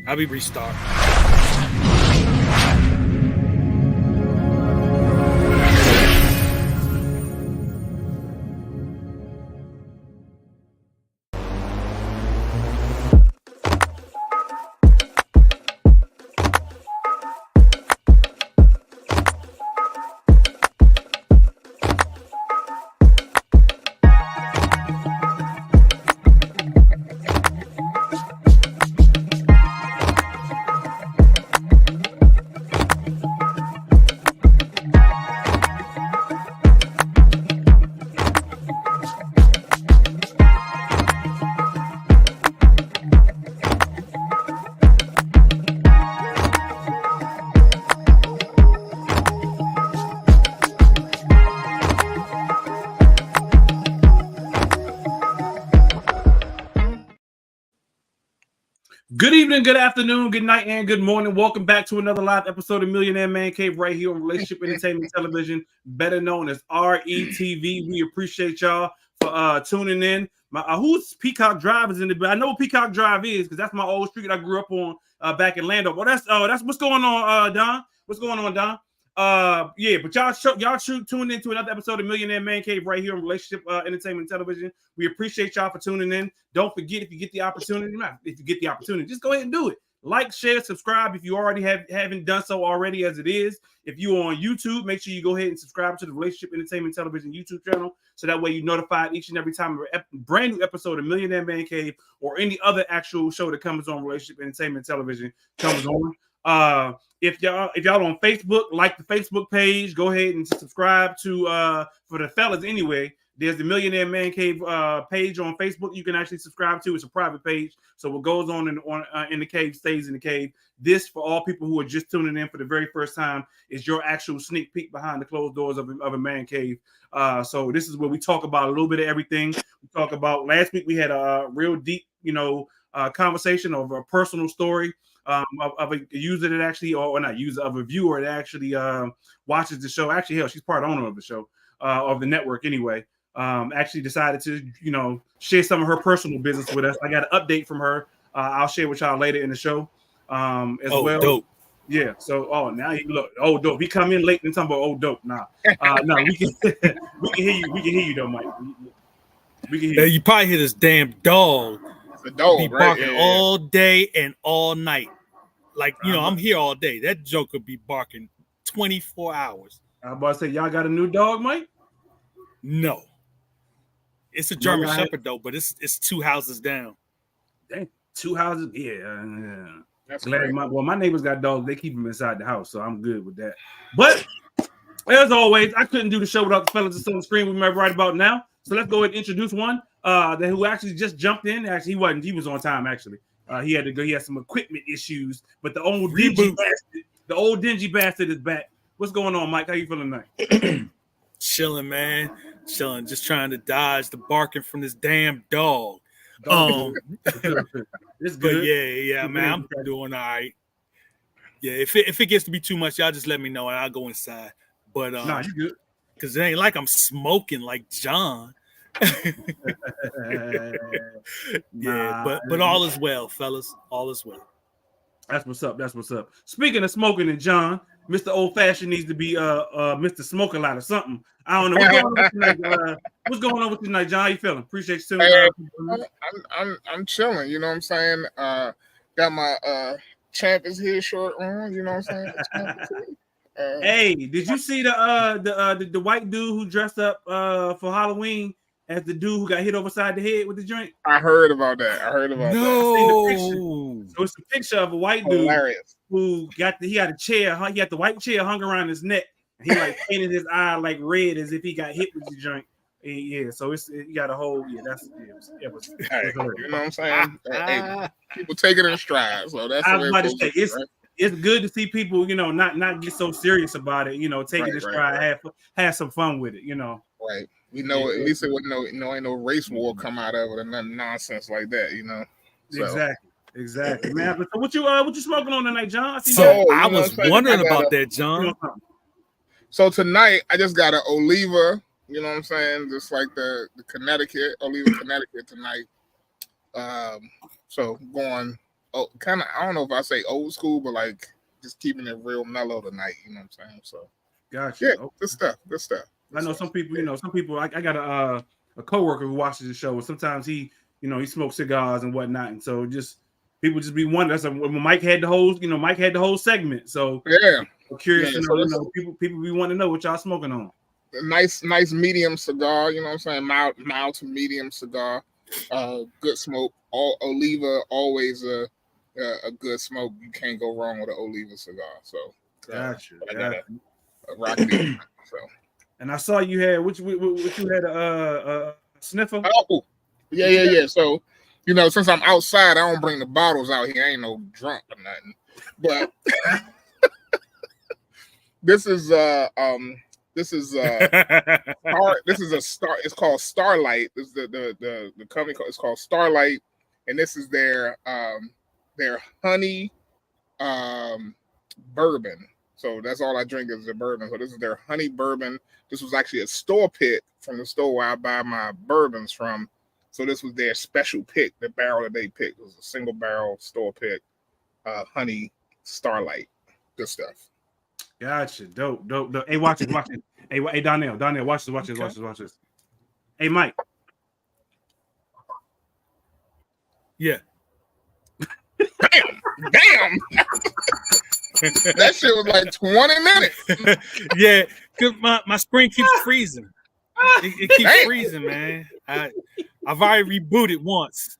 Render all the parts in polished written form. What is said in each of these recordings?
I'll be restart. Good evening, good afternoon, good night, and good morning. Welcome back to another live episode of Millionaire Man Cave right here on Relationship Entertainment Television, better known as RETV. We appreciate y'all for tuning in. Who's Peacock Drive is in the. I know what Peacock Drive is because that's my old street I grew up on back in Lando. Well, that's what's going on, Don. What's going on, Don? Yeah, but y'all tuned into another episode of Millionaire Man Cave right here on Relationship Entertainment Television. We appreciate y'all for tuning in. Don't forget, if you get the opportunity, just go ahead and do it. Like, share, subscribe if you already haven't done so already as it is. If you're on YouTube, make sure you go ahead and subscribe to the Relationship Entertainment Television YouTube channel, so that way you're notified each and every time a brand new episode of Millionaire Man Cave or any other actual show that comes on Relationship Entertainment Television comes on. If y'all on Facebook, like the Facebook page, go ahead and subscribe to for the fellas anyway. There's the Millionaire Man Cave page on Facebook you can actually subscribe to. It's a private page, so what goes on in the cave stays in the cave. This, for all people who are just tuning in for the very first time, is your actual sneak peek behind the closed doors of a man cave. So this is where we talk about a little bit of everything. We talk about, last week we had a real deep, conversation of a personal story of a user that actually, or not user, of a viewer that actually watches the show. Actually, hell, she's part owner of the show, of the network anyway. Actually decided to, share some of her personal business with us. I got an update from her. I'll share with y'all later in the show as well. Dope. Yeah. So, now you look, dope. He come in late and talking about dope. Nah, no, we can hear you. We can hear you though, Mike. We can hear you. You probably hear this damn dog. The dog, be right? barking all day and all night. Like, I'm here all day. That joker be barking 24 hours. I about to say, y'all got a new dog, Mike? No. It's a German Shepherd, though, but it's 2 houses down. Dang, 2 houses? Yeah. That's glad great. my neighbors got dogs. They keep them inside the house, so I'm good with that. But, as always, I couldn't do the show without the fellas that's on the screen we remember right about now. So let's go ahead and introduce one who actually just jumped in. Actually, he was on time, actually. He had to go. He had some equipment issues, but the old dingy bastard is back. What's going on, Mike? How you feeling tonight? Chilling, man. Chilling. Just trying to dodge the barking from this damn dog. It's good. But yeah, man, I'm doing all right. Yeah, if it gets to be too much, y'all just let me know and I'll go inside. But nah, you good. Because it ain't like I'm smoking like John. But all is well, fellas. All is well. That's what's up. Speaking of smoking and John, Mr. Old Fashioned needs to be Mr. Smoke a lot or something. I don't know what's going on with you tonight, John. How you feeling? Appreciate you tuning in. I'm chilling. You know what I'm saying? Got my champions here short on. You know what I'm saying? Hey, did you see the white dude who dressed up for Halloween as the dude who got hit overside the head with the joint? I heard about that. No. I seen the picture. So it's a picture of a white dude who he had a chair. He had the white chair hung around his neck. And he like painted his eye like red as if he got hit with the joint. Yeah, so you got a whole you know what I'm saying? Hey, people take it in stride. So that's I was about to say it's good to see people, not get so serious about it, take it in stride, have some fun with it, Right. We know at least it wouldn't ain't no race war come out of it and nothing nonsense like that, So. Exactly, man. So what you smoking on tonight, John? I was wondering about that, John. So tonight I just got an Oliva, you know what I'm saying? Just like the Connecticut, Oliva, Connecticut tonight. So going kind of, I don't know if I say old school, but like just keeping it real mellow tonight. You know what I'm saying? So, gotcha. Yeah, good stuff. I know some people. I got a coworker who watches the show, and sometimes he smokes cigars and whatnot, and so people just be wondering. That's when Mike had the whole segment. So yeah, I'm curious to know. People be wanting to know what y'all smoking on. A nice medium cigar. You know what I'm saying? Mild to medium cigar. Good smoke. Oliva, always a good smoke. You can't go wrong with an Oliva cigar. So Gotcha. I got a Rocky. So. And I saw you had what you had a sniffer. Oh, yeah. So, since I'm outside, I don't bring the bottles out here. I ain't no drunk or nothing. But this is It's called Starlight. This is the company. It's called Starlight, and this is their honey bourbon. So that's all I drink is the bourbon. So this is their honey bourbon. This was actually a store pick from the store where I buy my bourbons from. So this was their special pick. The barrel that they picked was a single barrel store pick, honey Starlight. Good stuff. Gotcha. Dope. Hey, watch it. Hey, Donnell, watch this. Hey, Mike. Yeah. Damn. That shit was like 20 minutes. Yeah, because my screen keeps freezing. It keeps freezing, man. I've already rebooted once.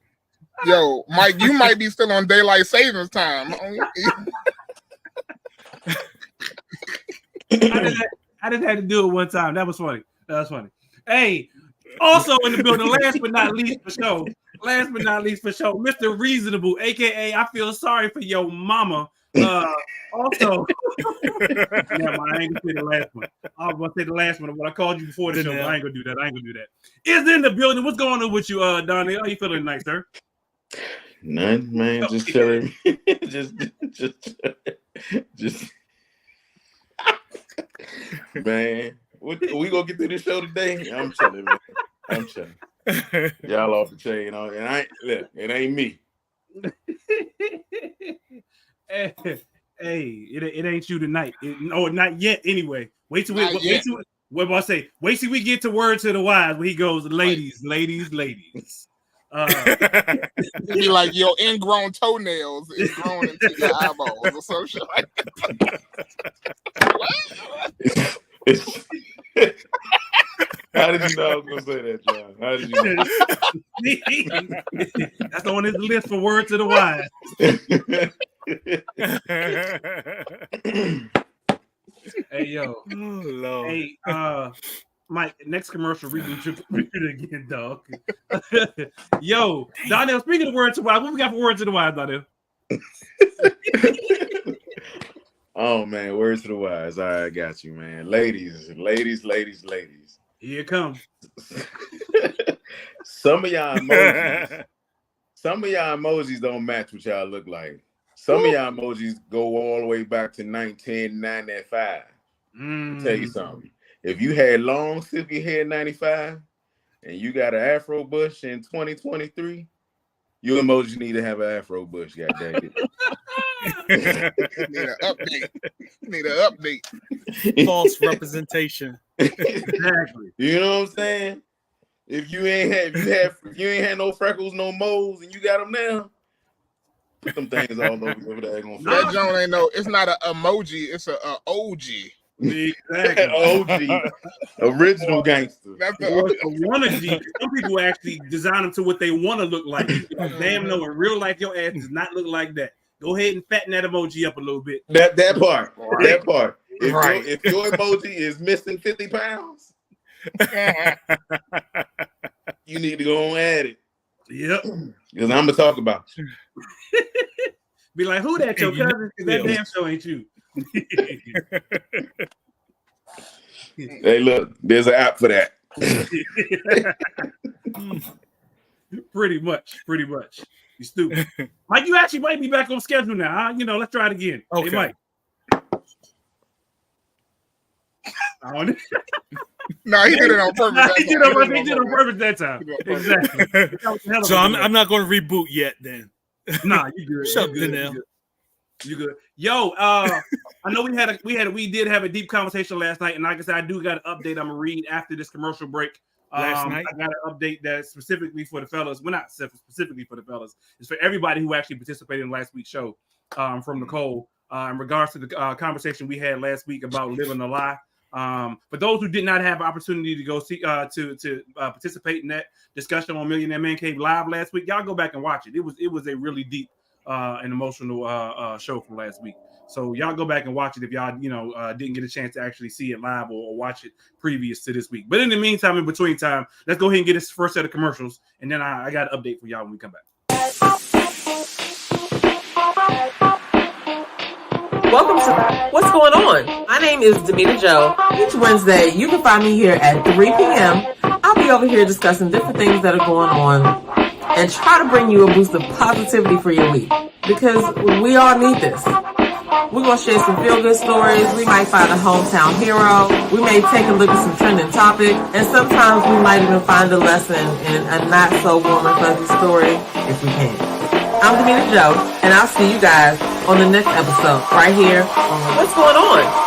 Yo, Mike, you might be still on daylight savings time. I just had to do it one time. That was funny. Hey, also in the building, last but not least for sure, Mr. Reasonable, aka I feel sorry for your mama. Also, yeah, I ain't gonna say the last one. I was gonna say the last one, but I called you before the show. But I ain't gonna do that. Is in the building. What's going on with you, Donnie? How you feeling tonight, sir? None, man. Just chilling. just. Man, we gonna get through this show today? I'm chilling, man. I'm chilling. Y'all off the chain, and it ain't me. Hey, it ain't you tonight. Not yet. Anyway, wait till we get to word to the wise where he goes, ladies. Be like your ingrown toenails is growing into your eyeballs or some shit like that. How did you know I was gonna say that, John? How did you know? That's on his list for word to the wise. Hey yo. Oh, Lord. Hey, Mike, next commercial reboot again, dog. Yo, Donnell, speaking of words to the wise, what we got for words to the wise, Donnell? Oh man, words to the wise. All right, I got you, man. Ladies. Here it comes. Some of y'all emojis don't match what y'all look like. Some of y'all emojis go all the way back to 1995. I'll tell you something. If you had long silky hair in 95 and you got an afro bush in 2023, your emojis need to have an afro bush, goddamn it. Need an update. False representation. Exactly. You know what I'm saying? If you ain't had no freckles, no moles, and you got them now, put them things all over there. That joint ain't it's not an emoji, it's a OG. Exactly. OG, original gangster. That's wannabe. Some people actually design them to what they want to look like. Damn, no, in real life, your ass does not look like that. Go ahead and fatten that emoji up a little bit. That part. Right. That part. Right. If your emoji is missing 50 pounds, you need to go on at it. Yep. Because I'm gonna talk about you. Be like, who that your cousin? That damn show ain't you. Hey, look, there's an app for that. Pretty much. You stupid. Mike, you actually might be back on schedule now. Huh? Let's try it again. Okay. Hey, Mike. No, he did it on purpose. He did it on purpose that time. Exactly. So I'm not going to reboot yet then. Nah, you good. Shut You good. Danelle. You good. Yo, I know we did have a deep conversation last night, and like I said, I do got an update I'm gonna read after this commercial break. Last night, I got an update that specifically for the fellas. Well, not specifically for the fellas. It's for everybody who actually participated in last week's show. From Nicole, in regards to the conversation we had last week about living a lie. For those who did not have opportunity to go see to participate in that discussion on Millionaire Man Cave live last week, y'all go back and watch it. It was a really deep and emotional show from last week. So y'all go back and watch it if y'all didn't get a chance to actually see it live or watch it previous to this week. But in the meantime, in between time, let's go ahead and get this first set of commercials, and then I got an update for y'all when we come back. Welcome to What's Going On? My name is Demeter Joe. Each Wednesday, you can find me here at 3 p.m. I'll be over here discussing different things that are going on and try to bring you a boost of positivity for your week, because we all need this. We're going to share some feel-good stories. We might find a hometown hero. We may take a look at some trending topic. And sometimes we might even find a lesson in a not-so-warm and fuzzy story if we can. I'm Demeter Joe, and I'll see you guys on the next episode right here on What's Going On?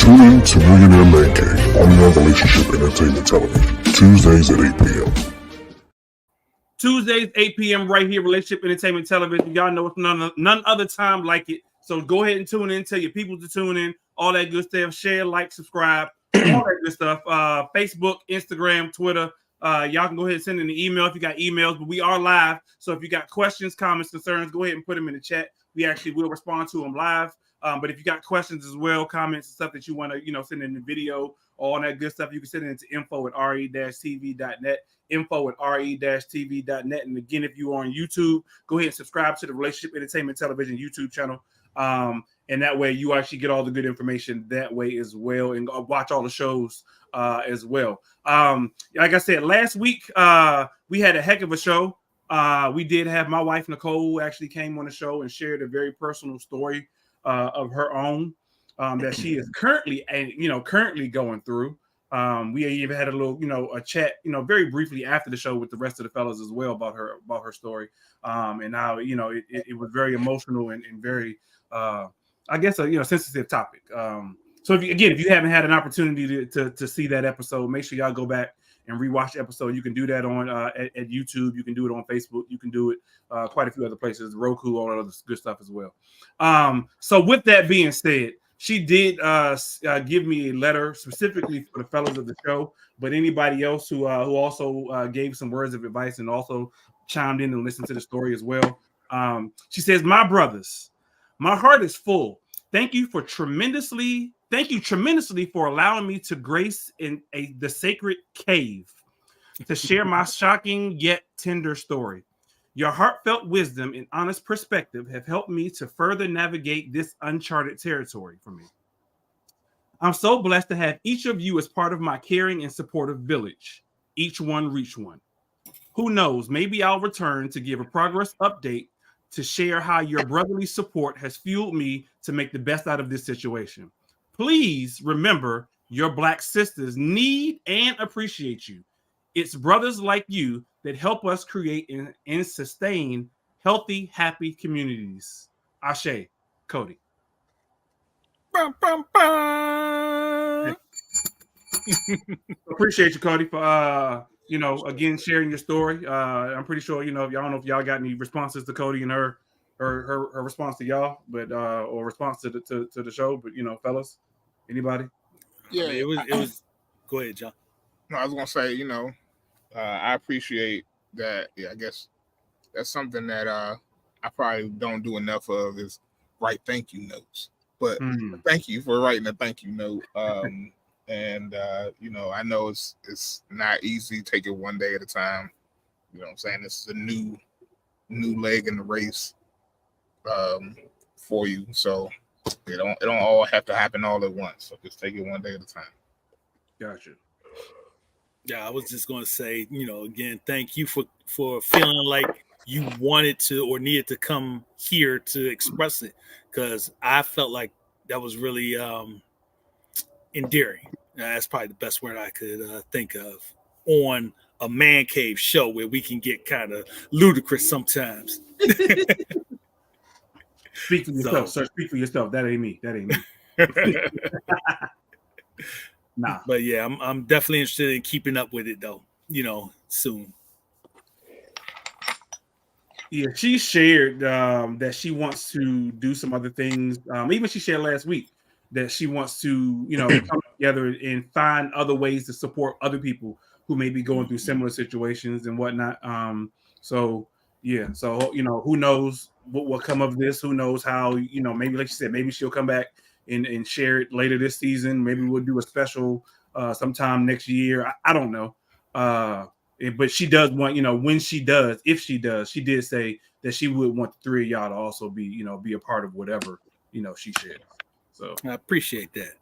Tune in to Millionaire Man Cave on Relationship Entertainment Television, Tuesdays at 8 p.m. Tuesdays, 8 p.m. right here, Relationship Entertainment Television. Y'all know it's none other time like it. So go ahead and tune in. Tell your people to tune in. All that good stuff. Share, like, subscribe. All that good stuff. Facebook, Instagram, Twitter. Y'all can go ahead and send in the email if you got emails. But we are live. So if you got questions, comments, concerns, go ahead and put them in the chat. We actually will respond to them live. But if you got questions as well, comments and stuff that you want to, send in the video, all that good stuff, you can send it into info@re-tv.net, info@re-tv.net. And again, if you are on YouTube, go ahead and subscribe to the Relationship Entertainment Television YouTube channel. And that way you actually get all the good information that way as well, and watch all the shows as well. Like I said, last week, we had a heck of a show. We did have my wife, Nicole, actually came on the show and shared a very personal story of her own that she is currently going through. We even had a little, a chat, very briefly after the show with the rest of the fellas as well about her story. And now, it was very emotional and very, I guess, a sensitive topic. So if you haven't had an opportunity to see that episode, make sure y'all go back and rewatch the episode. You can do that on at YouTube. You can do it on Facebook. You can do it quite a few other places, Roku, all that other good stuff as well. So with that being said, she did give me a letter specifically for the fellas of the show, but anybody else who also gave some words of advice and also chimed in and listened to the story as well. She says, "My brothers, my heart is full. Thank you for tremendously Thank you tremendously for allowing me to grace in the sacred cave to share my shocking yet tender story. Your heartfelt wisdom and honest perspective have helped me to further navigate this uncharted territory for me. I'm so blessed to have each of you as part of my caring and supportive village. Each one reach one. Who knows? Maybe I'll return to give a progress update to share how your brotherly support has fueled me to make the best out of this situation. Please remember your Black sisters need and appreciate you. It's brothers like you that help us create and sustain healthy, happy communities. Ashe, Cody. Bum, bum, bum. Appreciate you, Cody, for again sharing your story. I'm pretty sure I don't know if y'all got any responses to Cody and her response to y'all, but or response to the show. But fellas, anybody? Yeah, it was. Go ahead, John. No, I was gonna say, I appreciate that. Yeah, I guess that's something that I probably don't do enough of is write thank you notes. But thank you for writing a thank you note. And I know it's not easy. Take it one day at a time. You know what I'm saying? This is a new leg in the race for you. So it don't all have to happen all at once. So just take it one day at a time. Gotcha. Yeah, I was just going to say, again, thank you for feeling like you wanted to or needed to come here to express it, because I felt like that was really endearing. That's probably the best word I could think of on a man cave show where we can get kind of ludicrous sometimes. Speak for yourself, sir. Speak for yourself. That ain't me. Nah. But yeah, I'm definitely interested in keeping up with it though, soon. Yeah, she shared that she wants to do some other things. Even she shared last week that she wants to, come together and find other ways to support other people who may be going through similar situations and whatnot. So who knows what will come of this? Who knows how, maybe like you said, maybe she'll come back and share it later this season. Maybe we'll do a special sometime next year. I don't know. But she does want, when she does, if she does, she did say that she would want the three of y'all to also be, be a part of whatever, she shared. So I appreciate that.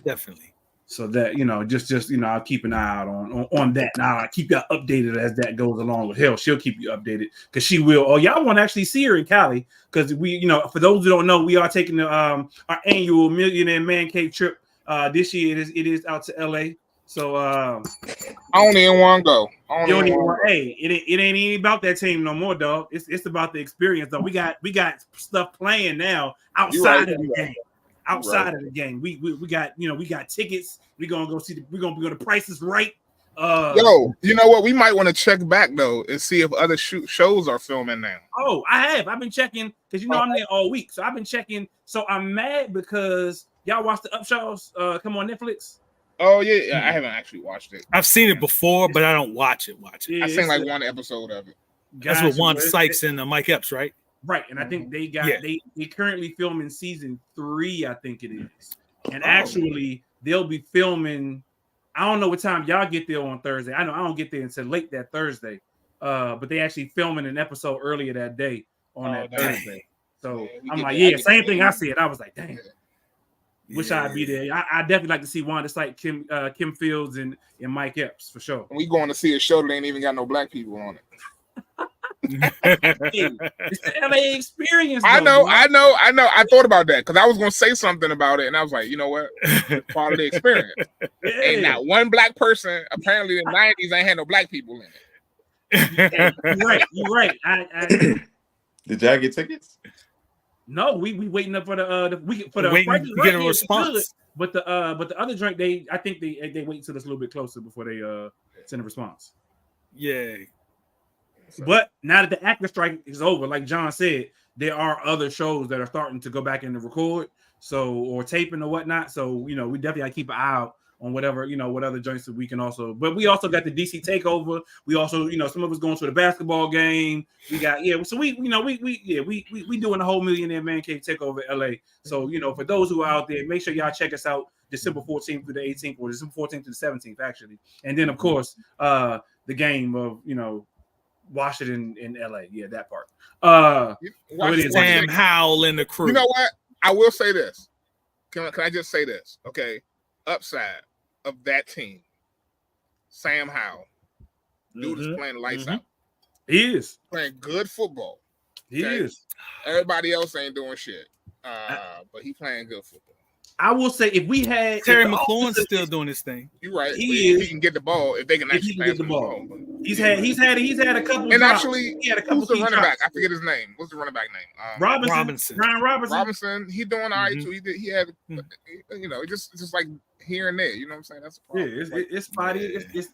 Definitely. So that, just I'll keep an eye out on that. Now I keep y'all updated as that goes along. With hell, she'll keep you updated because she will. Oh, y'all want to actually see her in Cali because we, for those who don't know, we are taking our annual Millionaire Man Cave trip. This year it is out to LA. So I don't even want to go. Hey, it ain't even about that team no more, dog. It's about the experience, though. We got stuff playing now outside of the game. Outside of the game, we got we got tickets. We're gonna go to Price is Right. Yo, you know what? We might want to check back though and see if other shows are filming now. Oh, I've been checking because I'm there all week, so I've been checking. So I'm mad because y'all watched the Upshaws come on Netflix. Oh yeah, I haven't actually watched it. I've seen it before, but I don't watch it. Yeah, I seen like one episode of it. That's with Wanda Sykes and Mike Epps, right? Right, and I think they currently filming season 3, I think it is. And actually, they'll be filming. I don't know what time y'all get there on Thursday. I know I don't get there until late that Thursday. But they actually filming an episode earlier that day on that Thursday. So I'm like, same thing I said. I was like, dang. Wish I'd be there. I definitely like to see Wanda Sykes, Kim Fields, and Mike Epps for sure. We going to see a show that ain't even got no black people on it. It's the LA experience. I know. I thought about that because I was going to say something about it, and I was like, you know what? Part of the experience. Ain't not one black person. Apparently, in the 90s, ain't had no black people in it. You're right. Did y'all get tickets? No, we waiting up for the waiting to get a response. But the other drink, I think they wait until it's a little bit closer before they send a response. Yeah. But now that the actor strike is over, like John said, there are other shows that are starting to go back in to record, or taping or whatnot. So we definitely gotta keep an eye out on whatever, what other joints that we can also. But we also got the DC takeover. We also, some of us going to the basketball game. We got So we doing the whole Millionaire Man Cave takeover LA. So for those who are out there, make sure y'all check us out December 14th through the 18th, or December 14th to the 17th actually. And then of course the game of Washington in LA. Yeah, that part. Sam Howell and the crew. You know what? I will say this. Can I just say this? Okay. Upside of that team, Sam Howell. Dude is playing lights out. He is playing good football. He is. Everybody else ain't doing shit. But he playing good football. I will say if we had Terry McLaurin's still doing his thing. You're right. He can get the ball if they can actually get the ball. He's had a couple. And drops. actually, he had a couple. Who's the running back? I forget his name. What's the running back name? Robinson. Ryan Robinson. He doing all right too. He had, just like here and there. You know what I'm saying? That's a problem. Yeah, it's spotty. It's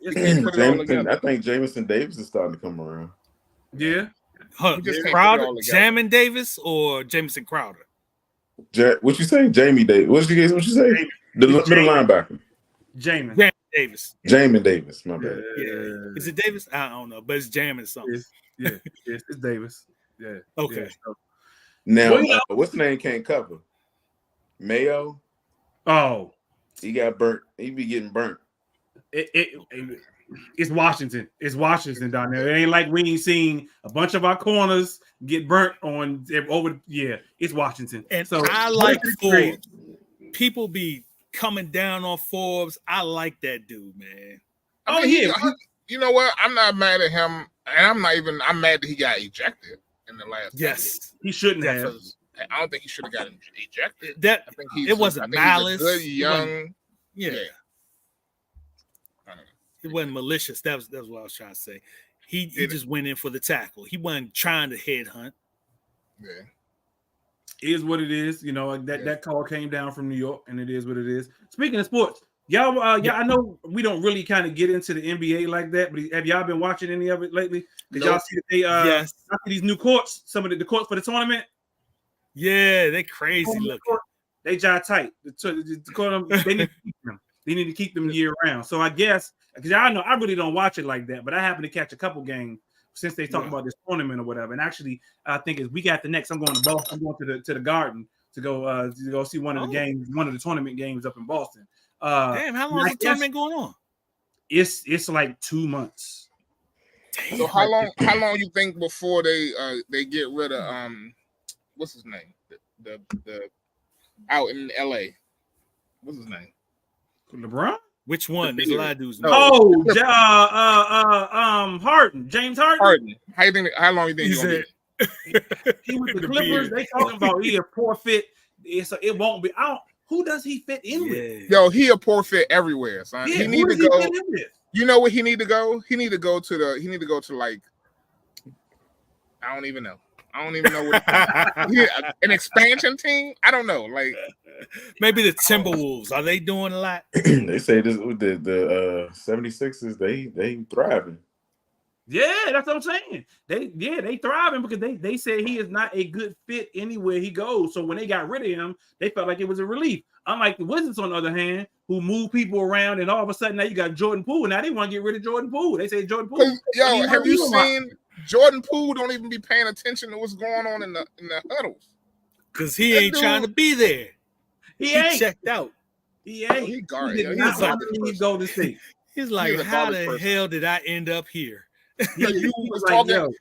I think Jamison Davis is starting to come around. Yeah. Crowder, Jamin Davis, or Jamison Crowder? What you say? Jamie Davis. What you say? The middle linebacker. Jamin Davis. Jamin Davis. My bad. Yeah. Is it Davis? I don't know, but it's Jamin something. It's Davis. Yeah. Okay. Yeah, so. Now, what's the name can't cover? Mayo. Oh. He got burnt. He be getting burnt. It's Washington. It's Washington down there. It ain't like we ain't seen a bunch of our corners get burnt on over. Yeah, it's Washington. And so I like Forbes. People be coming down on Forbes. I like that dude, man. You know what? I'm not mad at him, and I'm mad that he got ejected in the last. Yes, he shouldn't have. I don't think he should have gotten ejected. It wasn't malice. Good young. Yeah. It wasn't malicious. That was what I was trying to say. He just went in for the tackle. He wasn't trying to headhunt. Yeah. It is what it is. That call came down from New York, and it is what it is. Speaking of sports, y'all, I know we don't really kind of get into the NBA like that, but have y'all been watching any of it lately? Did y'all see that they these new courts, some of the courts for the tournament? Yeah, they crazy looking. They jive tight. They need to keep them year round. So I guess because y'all know I really don't watch it like that, but I happen to catch a couple games since they talk about this tournament or whatever. And actually, I think as we got the next, I'm going to Boston. I'm going to the Garden to go see one of the games, one of the tournament games up in Boston. Damn, how long is the tournament going on? It's like 2 months. Damn. So how long you think before they get rid of what's his name? The out in LA. What's his name? LeBron? Which one? There's a lot of dudes. Harden. James Harden. How long you think he's gonna be? He with the Clippers. They talking about he a poor fit. So it won't be. Who does he fit in with? Yo, he a poor fit everywhere, son. Yeah, he need to go. You know where he need to go? He need to go to like I don't even know what an expansion team. I don't know, like maybe the Timberwolves. Are they doing a lot? They say this with the 76ers. They thriving. Yeah, that's what I'm saying. They thriving because they said he is not a good fit anywhere he goes. So when they got rid of him, they felt like it was a relief. Unlike the Wizards, on the other hand, who move people around, and all of a sudden now you got Jordan Poole. Now they want to get rid of Jordan Poole. They say Jordan Poole. Yo, have you seen Jordan Poole? Don't even be paying attention to what's going on in the huddles because he ain't trying to be there. He ain't checked out. He ain't. He garbage. He's like, how the hell did I end up here? You was talking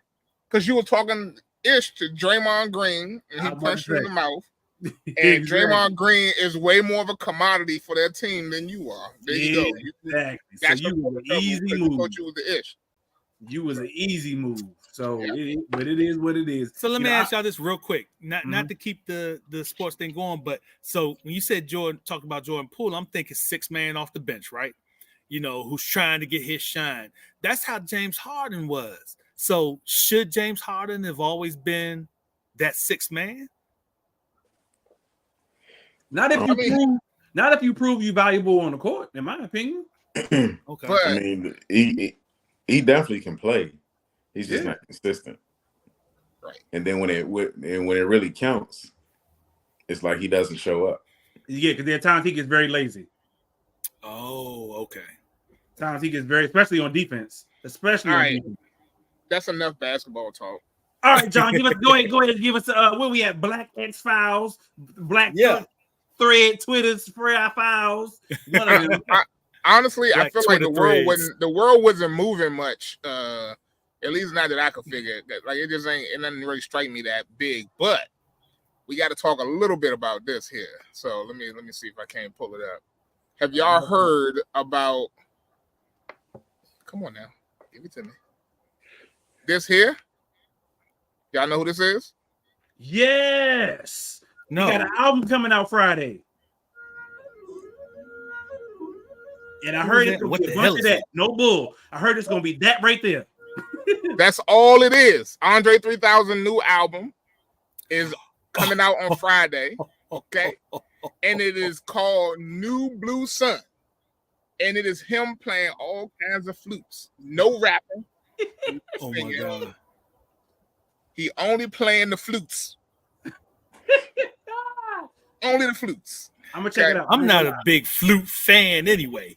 because you were talking ish to Draymond Green, and he punched you in the mouth. And Draymond Green is way more of a commodity for that team than you are. There you go. Exactly. So you was an easy move. You was the ish. You was an easy move. So, but it is what it is. So let me ask y'all this real quick, not to keep the sports thing going, but so when you said talk about Jordan Poole, I'm thinking 6 man off the bench, right? Who's trying to get his shine. That's how James Harden was. So should James Harden have always been that 6 man? Not if you prove you valuable on the court, in my opinion. Okay. But, I mean, he definitely can play. He's just not consistent. Right. And then when it really counts, it's like he doesn't show up. Yeah, because there are times he gets very lazy. Oh, okay. Times he gets very, especially on defense. Especially All on right. defense. That's enough basketball talk. All right, John, go ahead, give us where we at? Black X-Files, Black Thread, Twitter, Spray Files. One of them. Honestly, Black I feel Twitter like threads. the world wasn't moving much. At least not that I could figure. That like it just ain't, it doesn't really strike me that big. But we got to talk a little bit about this here. So let me see if I can pull it up. Have y'all heard about? Come on now, give it to me. This here. Y'all know who this is? Yes. No. We got an album coming out Friday. And I heard it's going to be a bunch of that. No bull. I heard it's going to be that right there. That's all it is. Andre 3000 new album is coming out on Friday. Okay. And it is called New Blue Sun. And it is him playing all kinds of flutes. No rapping. Oh my God. He only playing the flutes. Only the flutes. I'm gonna check it out. I'm not a big flute fan anyway.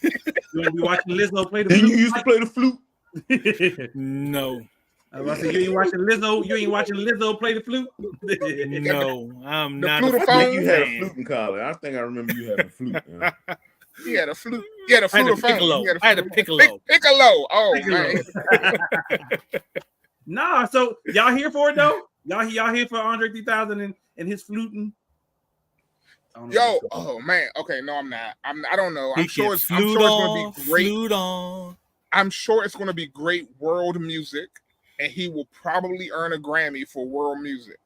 You gonna be watching Lizzo play the Didn't flute? you used to play the flute? No. I was about to say, you ain't watching Lizzo. You ain't watching Lizzo play the flute. No, I'm The not. flute A of flute phone? You had a fan. flute in college. I think I remember you having a flute. Man. He had a flute. He had a I had flute a of phone. piccolo. He had I had a piccolo. Piccolo. Oh Piccolo. man. Nah, so y'all here for it though? Y'all here for Andre 3000 and his fluting? Yo, oh man. Okay, no, I'm not. I don't know. I'm He sure can it's flute gonna be great. Flute on. I'm sure it's gonna be great world music, and he will probably earn a Grammy for world music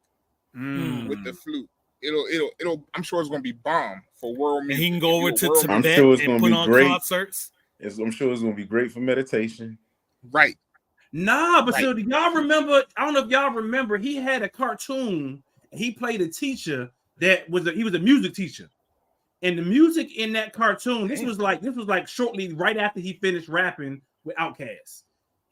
with the flute. It'll. I'm sure it's gonna be bomb for world And music. he can go over to I'm Tibet sure it's and gonna put be on great. concerts. I'm sure it's gonna be great for meditation. Right. Nah, but Right. so do y'all remember? I don't know if y'all remember. He had a cartoon. He played a teacher that was he was a music teacher, and the music in that cartoon. This was like shortly right after he finished rapping with Outkast.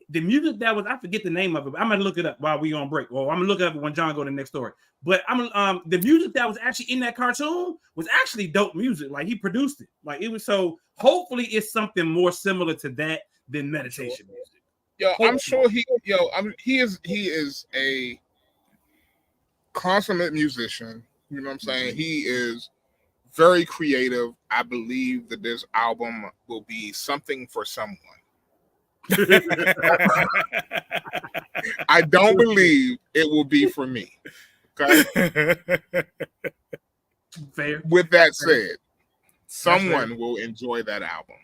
The music that was, I forget the name of it. But I'm gonna look it up while we on break. Well, I'm gonna look it up when John go to the next story. But the music that was actually in that cartoon was actually dope music. Like he produced it. Like it was so. Hopefully, it's something more similar to that than meditation music. Yo, I'm sure he is a consummate musician. You know what I'm saying? He is very creative. I believe that this album will be something for someone. I don't believe it will be for me. Okay. Fair. With that said, someone will enjoy that album.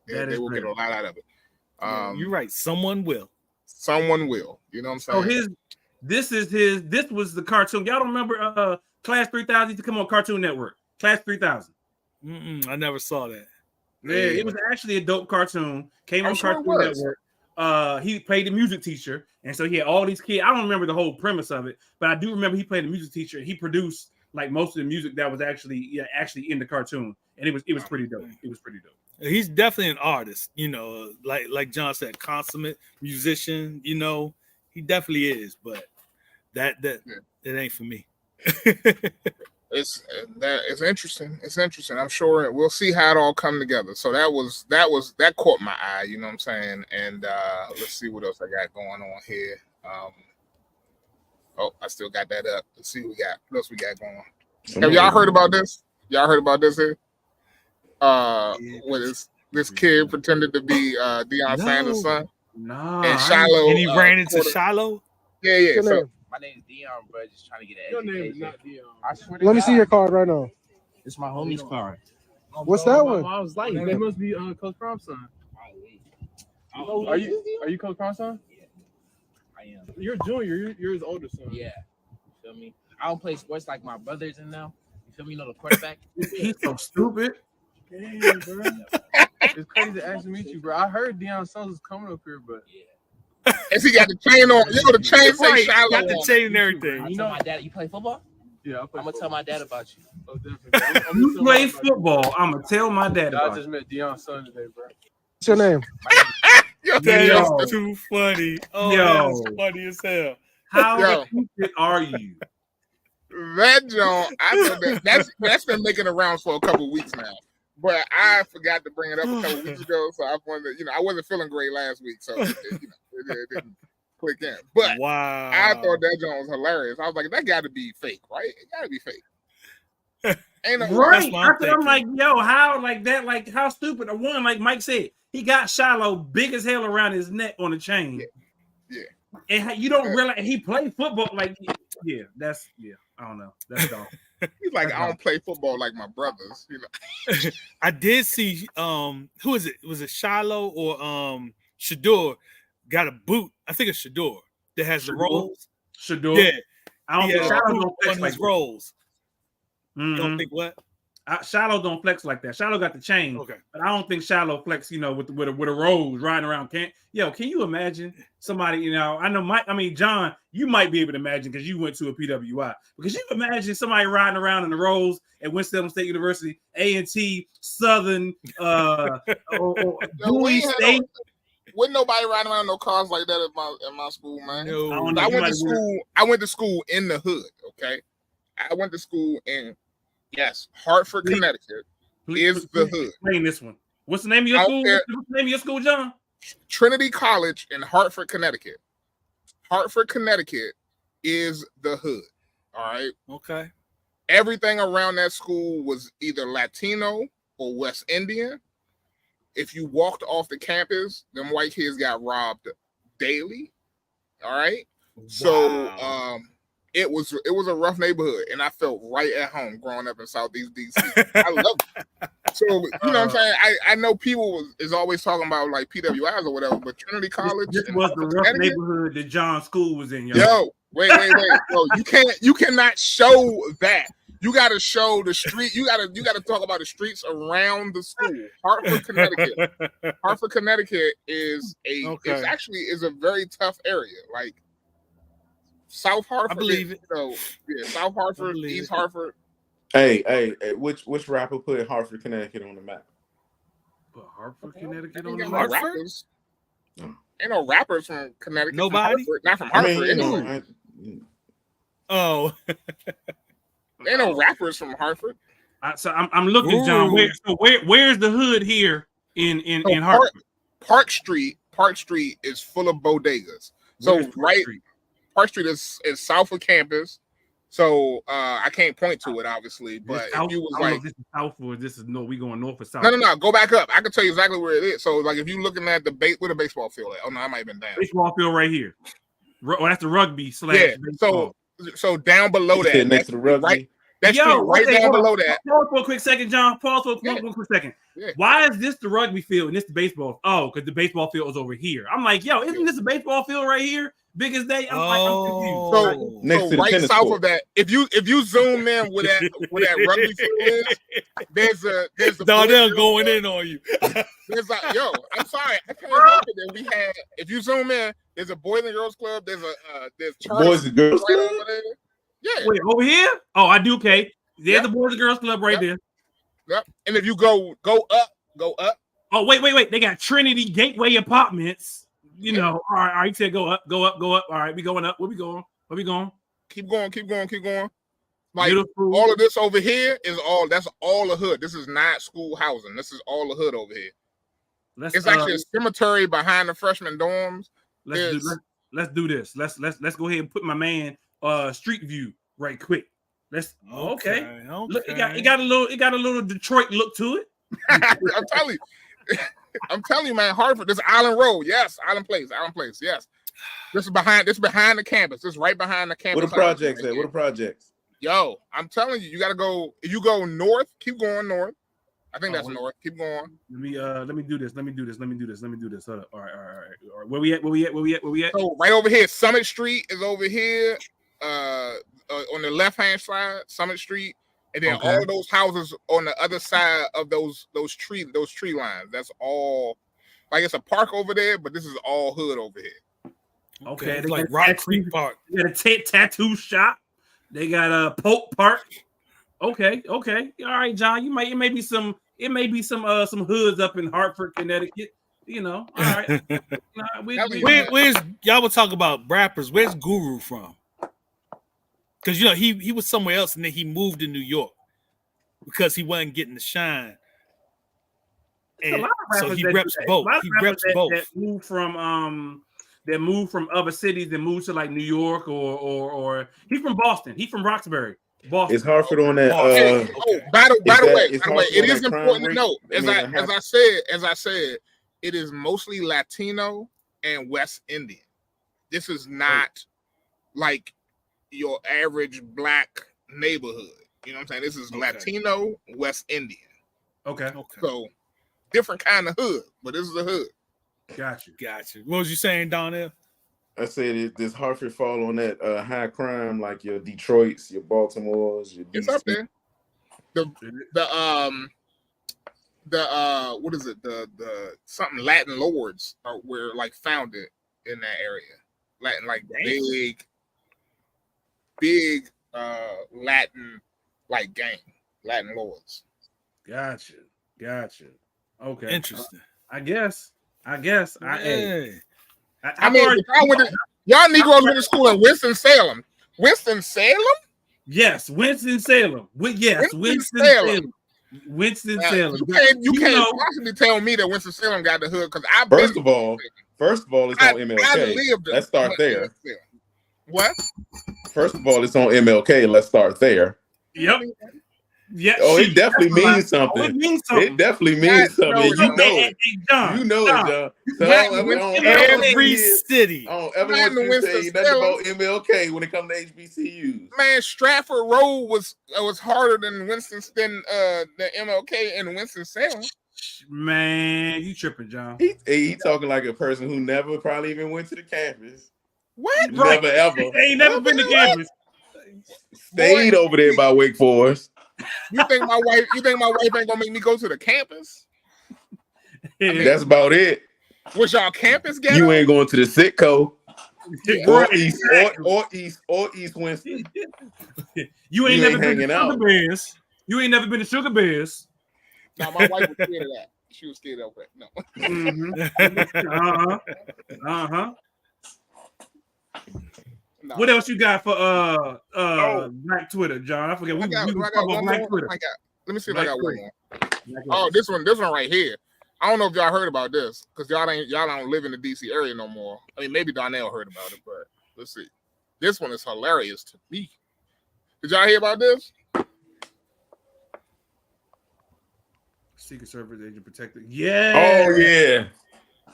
They will get a lot out of it. You're right. Someone will. Someone will. You know what I'm saying? This was the cartoon. Y'all don't remember Class 3000 used to come on Cartoon Network. Class 3000. I never saw that. Yeah, it was actually a dope cartoon. Came on Cartoon Network. He played the music teacher, and so he had all these kids. I don't remember the whole premise of it, but I do remember he played the music teacher. He produced like most of the music that was actually in the cartoon, and it was pretty dope. It was pretty dope. He's definitely an artist, you know, like John said, consummate musician, you know, he definitely is, but that it ain't for me. It's interesting. It's interesting. I'm sure we'll see how it all come together. So that caught my eye, you know what I'm saying? And let's see what else I got going on here. I still got that up. Let's see what else we got going on. Have y'all heard about this? Y'all heard about this here? When this kid pretended to be Deion Sanders' son. No. And Shiloh. And he ran into Shiloh? Yeah. So, my name is Deion, bro. Just trying to get an Your education. name is not Deion. I swear Let me see your card right now. It's my homie's card. What's that one? I was like, They must be Coach Crom's son. Are you Coach Crom's son? Yeah, I am. You're junior. You're his older son. Yeah. You feel me? I don't play sports like my brothers in now. You feel me? You know the quarterback? He's so stupid. Damn, bro. It's crazy to actually meet you, bro. I heard Deion Sanders was coming up here, but and he got the chain on. Yo, the chain say Shiloh. Got the chain and everything. You know my dad. You play football? yeah, I'm gonna tell my dad about you. Oh, definitely. You play football. I'm gonna tell my dad I about just it. met Deion's son today, bro. What's your name? Yo, That's too funny. Oh, Yo. that's funny as hell. How stupid are you? that John, I know that's been making the rounds for a couple weeks now. But I forgot to bring it up a couple weeks ago, so I wanted to, I wasn't feeling great last week, so it didn't click in. But wow, I thought that joint was hilarious. I was like, that got to be fake, right? It got to be fake. Ain't no right. I'm like, yo, how like that? Like, how stupid? One, like Mike said, he got Shiloh big as hell around his neck on a chain. Yeah. And you don't realize he played football. Like, I don't know. That's dumb. He's like, I don't play football like my brothers. I did see who is it? Was it Shiloh or Shador got a boot? I think it's Shador that has the rolls. Shador. Yeah. I don't think Shiloh don't flex on his rolls. Mm-hmm. You don't think what? Shiloh don't flex like that. Shiloh got the chain, okay, but I don't think Shiloh flex. With a rose riding around. Can you imagine somebody? John, you might be able to imagine because you went to a PWI. Because you imagine somebody riding around in the rose at Winston State University, A&T, Southern, or Bowie State. Wasn't nobody riding around no cars like that at my school, man. No. I went to school in the hood. Okay, I went to school in. Yes, Hartford, Connecticut is the hood. Explain this one. What's the name of your school? What's the name of your school, John? Trinity College in Hartford, Connecticut. Hartford, Connecticut is the hood. All right. Okay. Everything around that school was either Latino or West Indian. If you walked off the campus, them white kids got robbed daily. All right. Wow. So it was a rough neighborhood, and I felt right at home growing up in Southeast DC. I love it. So you know what I'm saying? I know people is always talking about like PWIs or whatever, but Trinity College. This was the rough neighborhood that John's school was in. Yo, wait. Bro, you cannot show that. You got to show the street. You got to talk about the streets around the school. Hartford, Connecticut. Hartford, Connecticut is it's actually a very tough area. Like South Hartford. I believe it. South Hartford, East Hartford. Hey, which rapper put Hartford, Connecticut on the map? Put Hartford, Connecticut on the map? Ain't no rappers from Connecticut. Nobody? Not from Hartford. Oh. Ain't no rappers from Hartford. So I'm looking, John. Where's the hood here in Hartford? Park Street is full of bodegas. So Park Street is south of campus. So I can't point to it, obviously. But if you was like, this is south or this is we going north or south? No. Go back up. I can tell you exactly where it is. So like if you're looking at where the baseball field at. Oh no, I might have been down. Baseball field right here. That's the rugby / baseball. So down below that, next to the rugby. Right. That's right down below that. Pause for a quick second, John. Pause for one quick second. Yeah. Why is this the rugby field and this the baseball? Oh, because the baseball field is over here. I'm like, yo, isn't this a baseball field right here? Biggest day. I'm confused. So right south of that, if you zoom in where that rugby field is, there's a Darnell going in on you. There's I'm sorry, I can't help it that we had. If you zoom in, there's a Boys and Girls Club. There's Boys and Girls Club over there. Yeah. Wait, over here? Oh, I do. Okay. There's the Boys and Girls Club right there. Yep. And if you go up. Oh, wait. They got Trinity Gateway Apartments. All right. You said go up. All right, we going up. Where we going? Keep going. Like beautiful. All of this over here that's all the hood. This is not school housing. This is all the hood over here. It's actually a cemetery behind the freshman dorms. Let's do this. Let's go ahead and put my man Street View right quick. Let's okay. Look, it got a little Detroit look to it. I'm telling you, man, Hartford, this is Island Road. Yes, Island Place, yes. This is behind the campus. This is right behind the campus. What the projects at? What the projects? Yo, I'm telling you, you gotta go. If you go north, keep going north. I think that's north. Keep going. Let me do this. Hold up. All right. Where we at? So right over here, Summit Street is over here. On the left-hand side, Summit Street. And then all those houses on the other side of those tree lines. That's all like it's a park over there, but this is all hood over here. Okay, it's like Rock Creek Park. They got a tattoo shop. They got a Pope Park. Okay. All right, John. It may be some hoods up in Hartford, Connecticut. All right. Where's y'all will talk about rappers? Where's Guru from? Because he was somewhere else and then he moved to New York because he wasn't getting the shine And so he reps both. He reps both. That move from other cities and moved to like New York or he's from Boston. He's from Roxbury, Boston. Is Hartford on that? By the way, it is important to note, as I said, it is mostly Latino and West Indian. This is not like your average black neighborhood. You know what I'm saying? This is Latino, West Indian. Okay. So different kind of hood, but this is a hood. Gotcha. What was you saying, Donnell? I said, does Hartford fall on that high crime like your Detroits, your Baltimores, your DC? It's up there. What is it? The something Latin lords were like founded in that area. Latin, like big Latin like gang, Latin lords. Gotcha. Okay. Interesting. I guess. I mean, y'all Negroes went to school in Winston-Salem. Winston-Salem? Yes, Winston-Salem. Winston-Salem. You can't possibly tell me that Winston-Salem got the hood because I. First of all, it's on MLK. Let's start there. What? First of all, it's on MLK. Let's start there. Yep. Yeah. Oh, it definitely means something. It definitely means something. You know it. You know it, John. Every city. I don't ever want you to say nothing about MLK when it comes to HBCUs. Man, Stratford Road was harder than the MLK in Winston-Salem. Man, you tripping, John. He talking like a person who never probably even went to the campus. What? Never ever. Ain't never been to campus. Stayed over there by Wake Forest. You think my wife ain't gonna make me go to the campus? That's about it. Was y'all campus ghetto? You ain't going to the Sitco or East Winston. You ain't never been to Sugar Bears. You ain't never been to Sugar Bears. No, my wife was scared of that. She was scared of that. No. No. What else you got for Black Twitter, John? I forget. I got Black Twitter. Let me see if I got one more. Oh, this one right here. I don't know if y'all heard about this because y'all don't live in the DC area no more. I mean, maybe Donnell heard about it, but let's see. This one is hilarious to me. Did y'all hear about this? Secret Service agent protected. Yeah. Oh yeah.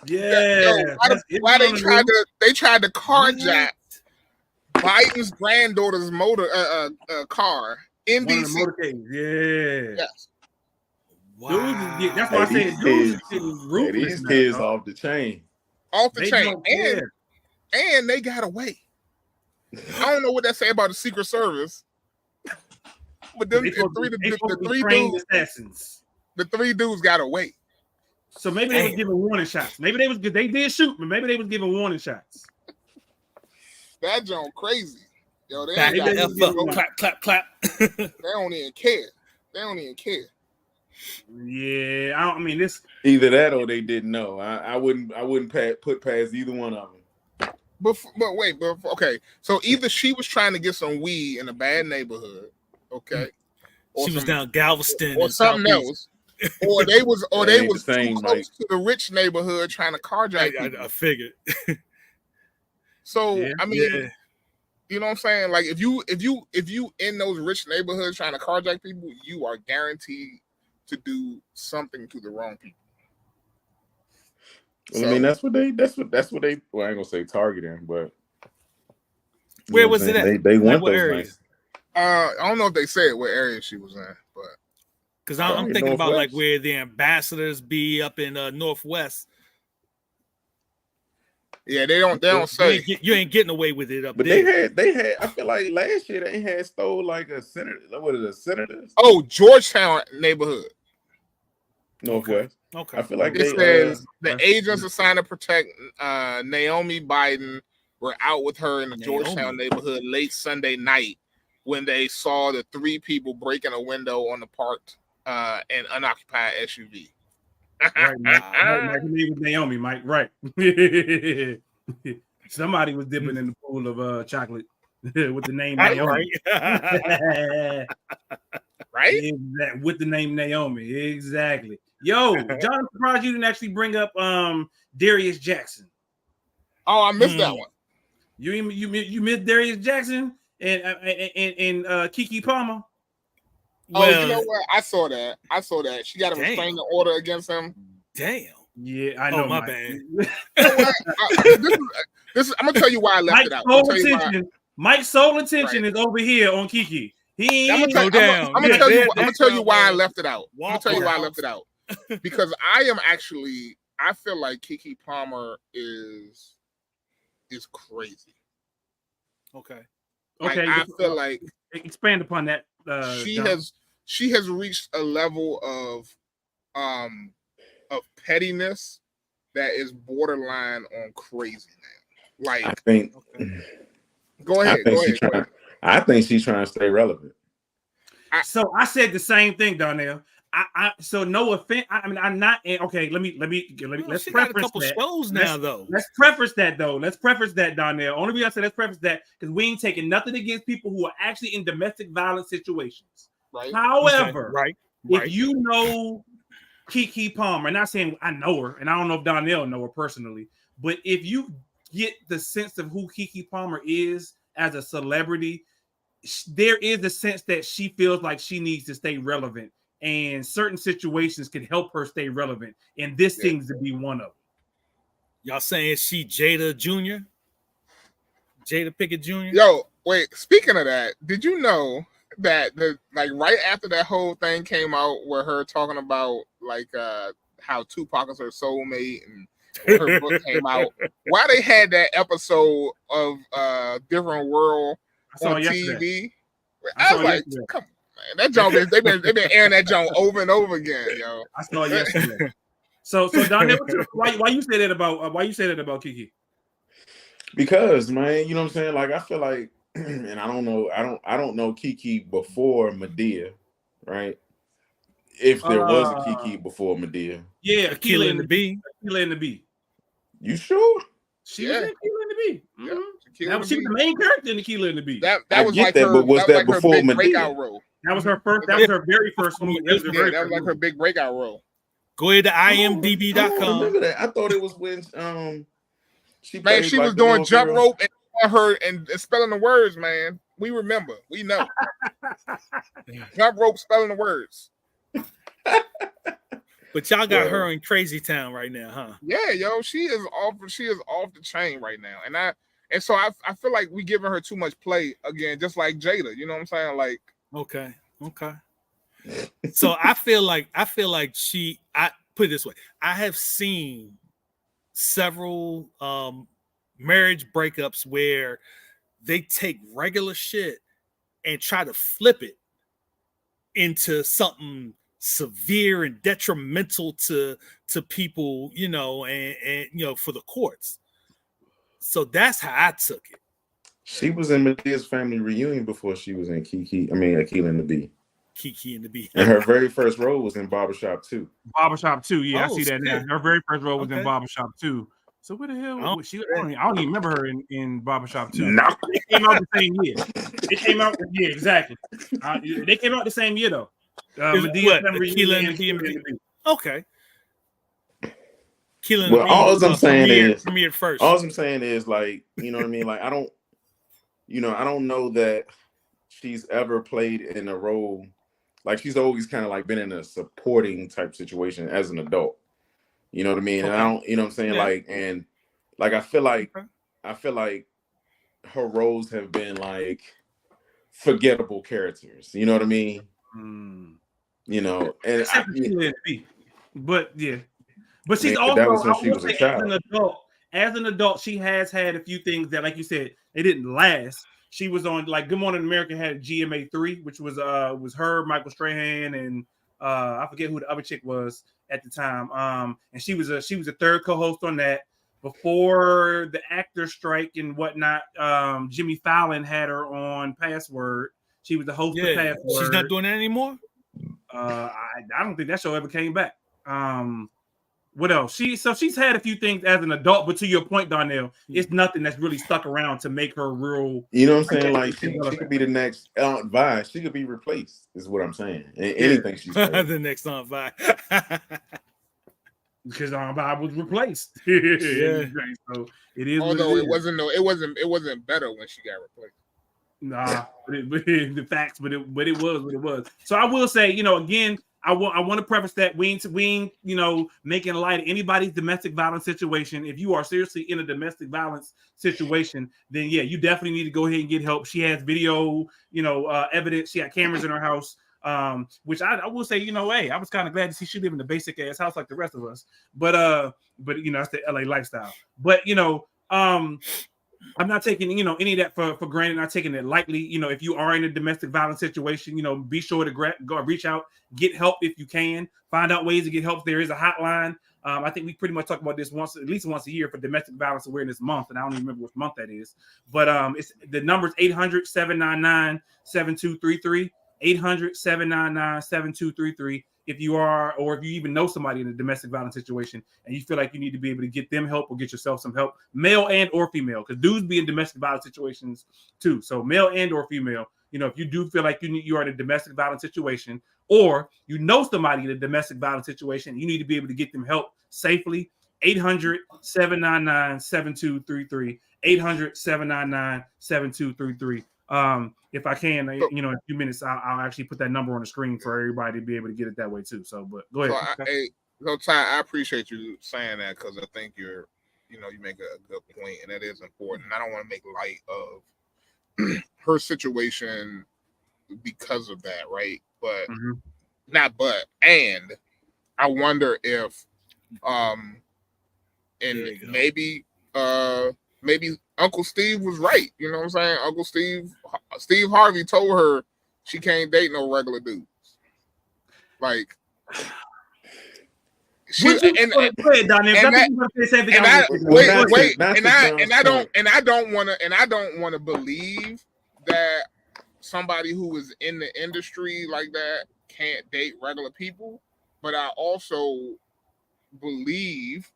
Yeah. Why they tried to carjack Biden's granddaughter's car in DC. Yeah. Yes. Wow. Dude, that's why I said these kids off the chain. Off the chain. And they got away. I don't know what that say about the Secret Service. But them the three dudes got away. So maybe they was giving warning shots. Maybe they did shoot, but maybe they was giving warning shots. That joint crazy. Yo, they clap. They don't even care. Yeah, I mean this. Either that or they didn't know. I wouldn't put past either one of them. But okay. So either she was trying to get some weed in a bad neighborhood, okay, or she was down Galveston or something else, or they was too close to the rich neighborhood trying to carjack. I figured. So I mean, you know what I'm saying? Like if you in those rich neighborhoods trying to carjack people, you are guaranteed to do something to the wrong people. Well, I mean, that's what they. Well, I ain't gonna say targeting, but where was it at? They went those areas. I don't know if they said what area she was in, but because I'm thinking about like where the ambassadors be up in Northwest. Yeah, they don't say. You ain't getting away with it up but there. They had. I feel like last year they had stole like a senator. What is it, senators? Oh, Georgetown neighborhood, Northwest. Okay. I feel like it says the agents assigned to protect Naomi Biden were out with her in the Georgetown neighborhood late Sunday night when they saw the three people breaking a window on the parked and unoccupied SUV. Right, Mike. Her name was Naomi, Mike. Right. Somebody was dipping in the pool of chocolate with the name Naomi. Right? With the name Naomi. Exactly. Yo, John, I'm surprised you didn't actually bring up Darius Jackson. Oh, I missed that one. You missed Darius Jackson and Keke Palmer. Well, you know what? I saw that. She got a restraining order against him. Damn. Yeah, I know. My bad. This is, I'm gonna tell you why I left it out. Mike's sole intention is over here on Keke. I'm gonna tell you why I left it out. I'm gonna tell you why I left it out. Because I feel like Keke Palmer is crazy. Okay. Okay. I feel like expand upon that. She has reached a level of pettiness that is borderline on crazy now. Like, I think. Go ahead. I think she's trying to stay relevant. So I said the same thing, Donnell. So no offense. I mean, I'm not okay. Let's preface a couple that. shows now, though. Let's preface that, Donnell. Only reason I said let's preface that because we ain't taking nothing against people who are actually in domestic violence situations. Right. However, right. If you know Keke Palmer, not saying I know her, and I don't know if Donnell know her personally, but if you get the sense of who Keke Palmer is as a celebrity, there is the sense that she feels like she needs to stay relevant. And certain situations can help her stay relevant. And this seems to be one of them. Y'all saying she Jada Jr.? Jada Pinkett Jr.? Yo, wait, speaking of that, did you know that right after that whole thing came out where her talking about how Tupac is her soulmate and her book came out, why they had that episode of Different World on TV? I was like, come on. That joke they've been airing that joke over and over again, yo. I saw it yesterday. So Donnell, why you say that about Keke? Because, man, you know what I'm saying? Like, I feel like, and I don't know Keke before Madea, right? If there was a Keke before Madea. Yeah, Akilah and the Bee. Akilah and the Bee. You sure? She was in Akilah and the Bee. Yeah. That was she was the main character in Akilah and the Bee. That was like her. But was that before her big Madea? breakout role. That was her first. That was her very first movie. That was like her big breakout role. Go ahead to imdb.com. Remember that? I thought it was when she was doing jump rope and her and spelling the words. Man, we remember. We know. Jump rope spelling the words. But y'all got her in Crazy Town right now, huh? Yeah, yo, she is off the chain right now, and so I feel like we giving her too much play again, just like Jada. You know what I'm saying? Like, okay. So I feel like I put it this way. I have seen several marriage breakups where they take regular shit and try to flip it into something severe and detrimental to people, and for the courts. So that's how I took it. She was in Medea's family reunion before she was in Akilah and the Bee. Keke and the Bee. And her very first role was in Barbershop 2. Barbershop 2, yeah, I see that now. Her very first role was in Barbershop 2. So where the hell was she? I don't even remember her in Barbershop 2. No. It came out the same year. Exactly. They came out the same year though. Akilah and the Bee. Okay. Well, all I'm saying is premiered first. All I'm saying is, like, you know what I mean? Like, I don't know that she's ever played in a role. Like, she's always kind of like been in a supporting type situation as an adult. You know what I mean? And I don't, you know what I'm saying? Yeah. Like, and like, I feel like her roles have been like forgettable characters. You know what I mean? You know, and but yeah. But she's also, as an adult, she has had a few things that, like you said, they didn't last. She was on, like, Good Morning America had GMA 3, which was her, Michael Strahan, and I forget who the other chick was at the time. And she was a third co-host on that. Before the actor strike and whatnot, Jimmy Fallon had her on Password. She was the host of Password. She's not doing that anymore? I don't think that show ever came back. What else? She's had a few things as an adult, but to your point, Donnell, it's nothing that's really stuck around to make her real. You know what I'm saying? Like, she could be the next Aunt Vi. She could be replaced, is what I'm saying. Anything she's the next Aunt Vi. because I was replaced. Yeah. So it is. Although it wasn't better when she got replaced. Nah, the facts, but it was what it was. So I will say, again, I want to preface that we ain't making light of anybody's domestic violence situation. If you are seriously in a domestic violence situation, then yeah, you definitely need to go ahead and get help. She has video, evidence. She got cameras in her house. Which I will say, hey, I was kind of glad to see she live in a basic ass house like the rest of us. But that's the LA lifestyle. But I'm not taking, any of that for granted. Not taking it lightly. If you are in a domestic violence situation, be sure to go reach out, get help if you can. Find out ways to get help. There is a hotline. I think we pretty much talk about this at least once a year for Domestic Violence Awareness Month, and I don't even remember which month that is. But it's the number's 800-799-7233. 800-799-7233. If you are, or if you even know somebody in a domestic violence situation and you feel like you need to be able to get them help or get yourself some help, male and or female, because dudes be in domestic violence situations too. So male and or female, if you do feel like you are in a domestic violence situation, or you know somebody in a domestic violence situation, you need to be able to get them help safely. 800-799-7233. 800-799-7233. If I can, in a few minutes, I'll actually put that number on the screen for everybody to be able to get it that way too. So, but go ahead. So Ty, I appreciate you saying that because I think you make a good point, and that is important. I don't want to make light of her situation because of that, right? But and I wonder if, maybe Uncle Steve was right. You know what I'm saying? Uncle Steve Harvey told her she can't date no regular dudes. Like, I don't want to believe that somebody who is in the industry like that can't date regular people, but I also believe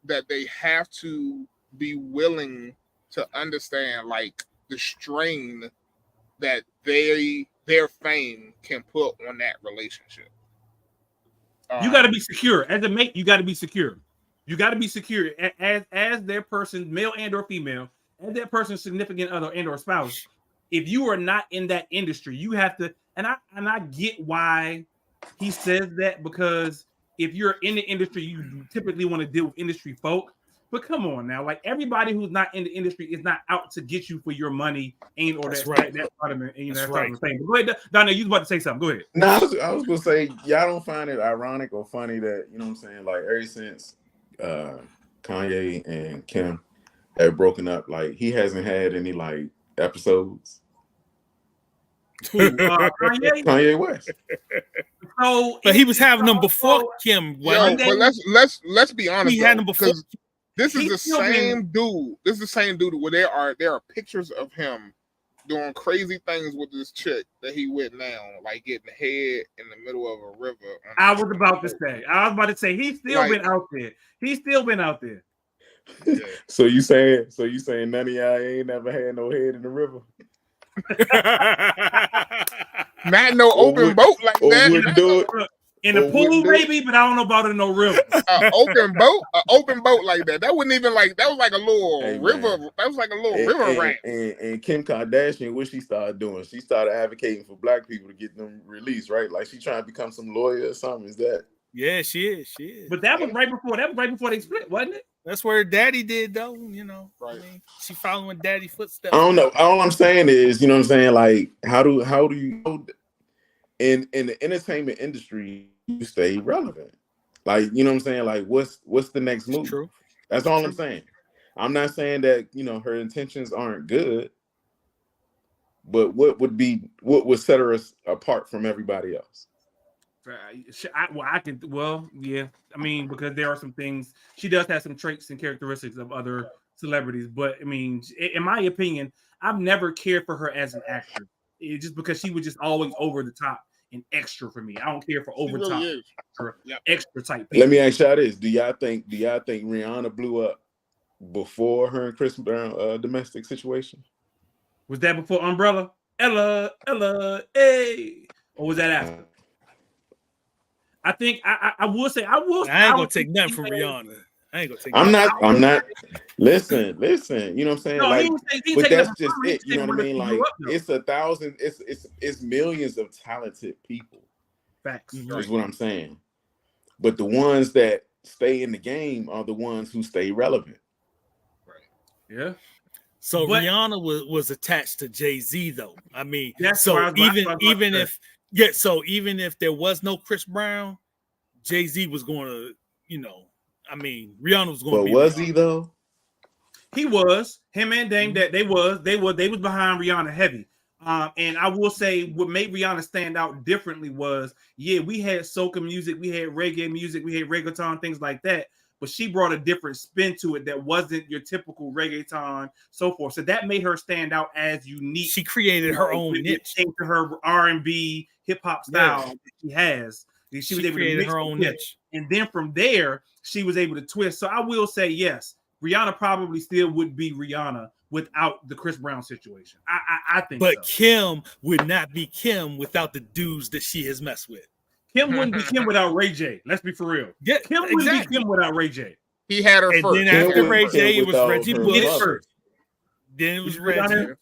that they have to be willing to understand like the strain that their fame can put on that relationship. You got to be secure as a mate. You got to be secure. You got to be secure as their person, male and or female, as their person's significant other and or spouse. If you are not in that industry, you have to. And I get why he says that, because if you're in the industry, you typically want to deal with industry folk. But come on now, like everybody who's not in the industry is not out to get you for your money and or that part of it. That's right. But go ahead, Donna, you was about to say something. Go ahead. No, I was gonna say, y'all don't find it ironic or funny that, you know what I'm saying, like ever since Kanye and Kim have broken up, like he hasn't had any like episodes. Kanye West. So, but he was having them before Kim. But let's be honest. He had them before. This is the same dude. This is the same dude where there are pictures of him doing crazy things with this chick that he with now, like getting head in the middle of a river. I was about to say he's still been out there. He's still been out there. Yeah. So you saying none of y'all ain't never had no head in the river? Not no open boat like that. Wouldn't do it. In the pool, maybe, but I don't know about it in no river. Open boat like that. That wasn't even like that was like a little river. That was like a little river rat. And Kim Kardashian, what she started doing? She started advocating for black people to get them released, right? Like she trying to become some lawyer or something. Is that? Yeah, she is. But that was right before. That was right before they split, wasn't it? That's where Daddy did, though. Right. I mean, she following Daddy footsteps. I don't know. All I'm saying is, you know what I'm saying? Like, how do you in the entertainment industry you stay relevant? Like, you know what I'm saying? Like, what's the next move? True. That's all I'm saying. I'm not saying that, her intentions aren't good, but what would set her apart from everybody else? Yeah. I mean, because there are some things, she does have some traits and characteristics of other celebrities, but I mean, in my opinion, I've never cared for her as an actor. Just because she was just always over the top and extra for me. I don't care for over the top extra type people. Let me ask y'all this: Do y'all think Rihanna blew up before her and Chris Brown domestic situation? Was that before Umbrella? Ella, hey, or was that after? I think I will say I will. I ain't gonna take nothing from Rihanna. I ain't gonna take. I'm not. Listen. You know what I'm saying? No, like, he but that's nothing just from it. You know what I mean? Like, though. it's 1,000. It's millions of talented people. Facts. Is what I'm saying. But the ones that stay in the game are the ones who stay relevant. Right. Yeah. So Rihanna was attached to Jay-Z though. I mean, so even if there was no Chris Brown, Jay-Z was going to, I mean, Rihanna was going to be. But was Rihanna. he though? He was. Him and Dame that they was behind Rihanna heavy. And I will say what made Rihanna stand out differently was, we had soca music, we had reggae music, we had reggaeton, things like that. But she brought a different spin to it that wasn't your typical reggaeton, so forth. So that made her stand out as unique. She created her own niche. To her R&B, hip hop style that she has. She was able to mix her own niche. And then from there, she was able to twist. So I will say, yes, Rihanna probably still would be Rihanna without the Chris Brown situation. I think but so. Kim would not be Kim without the dudes that she has messed with. Kim wouldn't be Kim without Ray J. Let's be for real. Yeah, Kim wouldn't be Kim without Ray J. He had her and first. Then after Ray J, it was Reggie Bush. Then it was Reggie.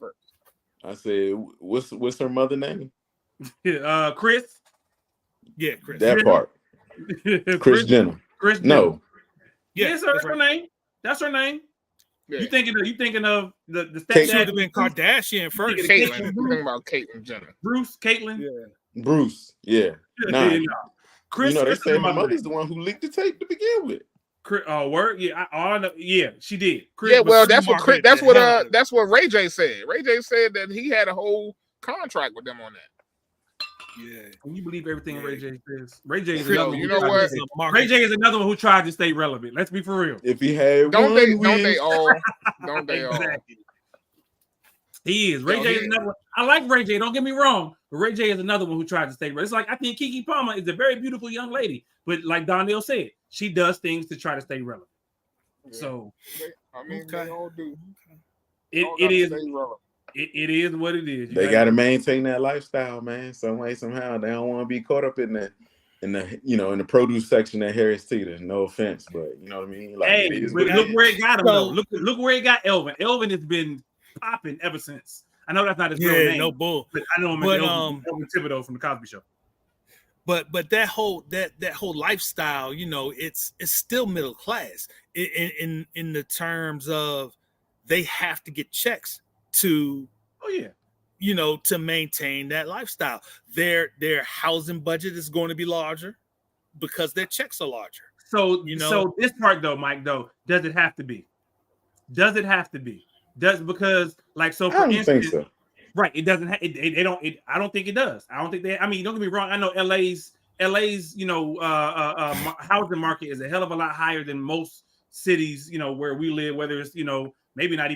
I said, what's her mother name? Chris. Yeah, Chris. That part. Chris Jenner. Chris Jenner. No. Yes, that's her name. That's her name. Yeah. You thinking of the stepdad? Should have been Kardashian first. Caitlyn. Thinking about Caitlyn Jenner. Caitlyn. Yeah. Bruce. Yeah. Nah. Chris. They say my mother's the one who leaked the tape to begin with. Word. Yeah. All I know. Yeah, she did. Chris, well, that's what Ray J said. Ray J said that he had a whole contract with them on that. Yeah, can you believe everything Ray J says? Ray J is another Ray J is another one who tried to stay relevant. Let's be for real. If he had, don't they all? Exactly. He is. Ray J is another one. I like Ray J. Don't get me wrong, but Ray J is another one who tried to stay relevant. It's like I think Keke Palmer is a very beautiful young lady, but like Donnell said, she does things to try to stay relevant. Yeah. So, I mean, they all do. It is. It is what it is. They got to maintain that lifestyle, man. Some way, somehow, they don't want to be caught up in the in the produce section at Harris Teeter. No offense, but you know what I mean. Like, hey, look where it got him. Though. Look where it got Elvin. Elvin has been popping ever since. I know that's not his real name. No bull. But I know him as Elvin Thibodeau from the Cosby Show. But that whole lifestyle, it's still middle class in the terms of they have to get checks to to maintain that lifestyle. Their housing budget is going to be larger because their checks are larger. So so this part though, Mike, does it have to be? Because like so for I don't instance, think so. Right, it doesn't I don't think it does. I don't think I mean, don't get me wrong, I know LA's housing market is a hell of a lot higher than most cities, where we live, whether it's maybe not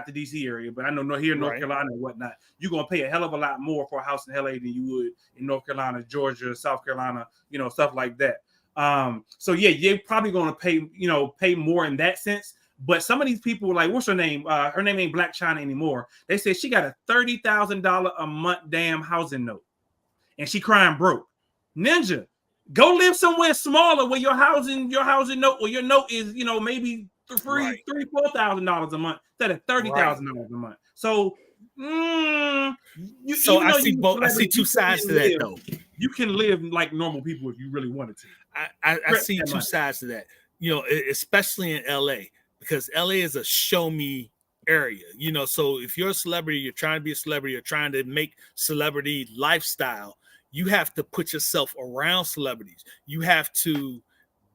the DC area, but I know here in North Carolina and whatnot, you're gonna pay a hell of a lot more for a house in LA than you would in North Carolina, Georgia, South Carolina, stuff like that. So yeah, you're probably gonna pay more in that sense. But some of these people, like, what's her name? Her name ain't Black China anymore. They said she got a $30,000 a month damn housing note, and she crying broke. Ninja, go live somewhere smaller where your housing note or your note is, maybe $4,000 a month instead of $30,000 a month. So, I see two sides to that, though. You can live like normal people if you really wanted to. I see two sides to that. Especially in LA. Because LA is a show me area, so if you're a celebrity, you're trying to be a celebrity, you're trying to make celebrity lifestyle, you have to put yourself around celebrities. You have to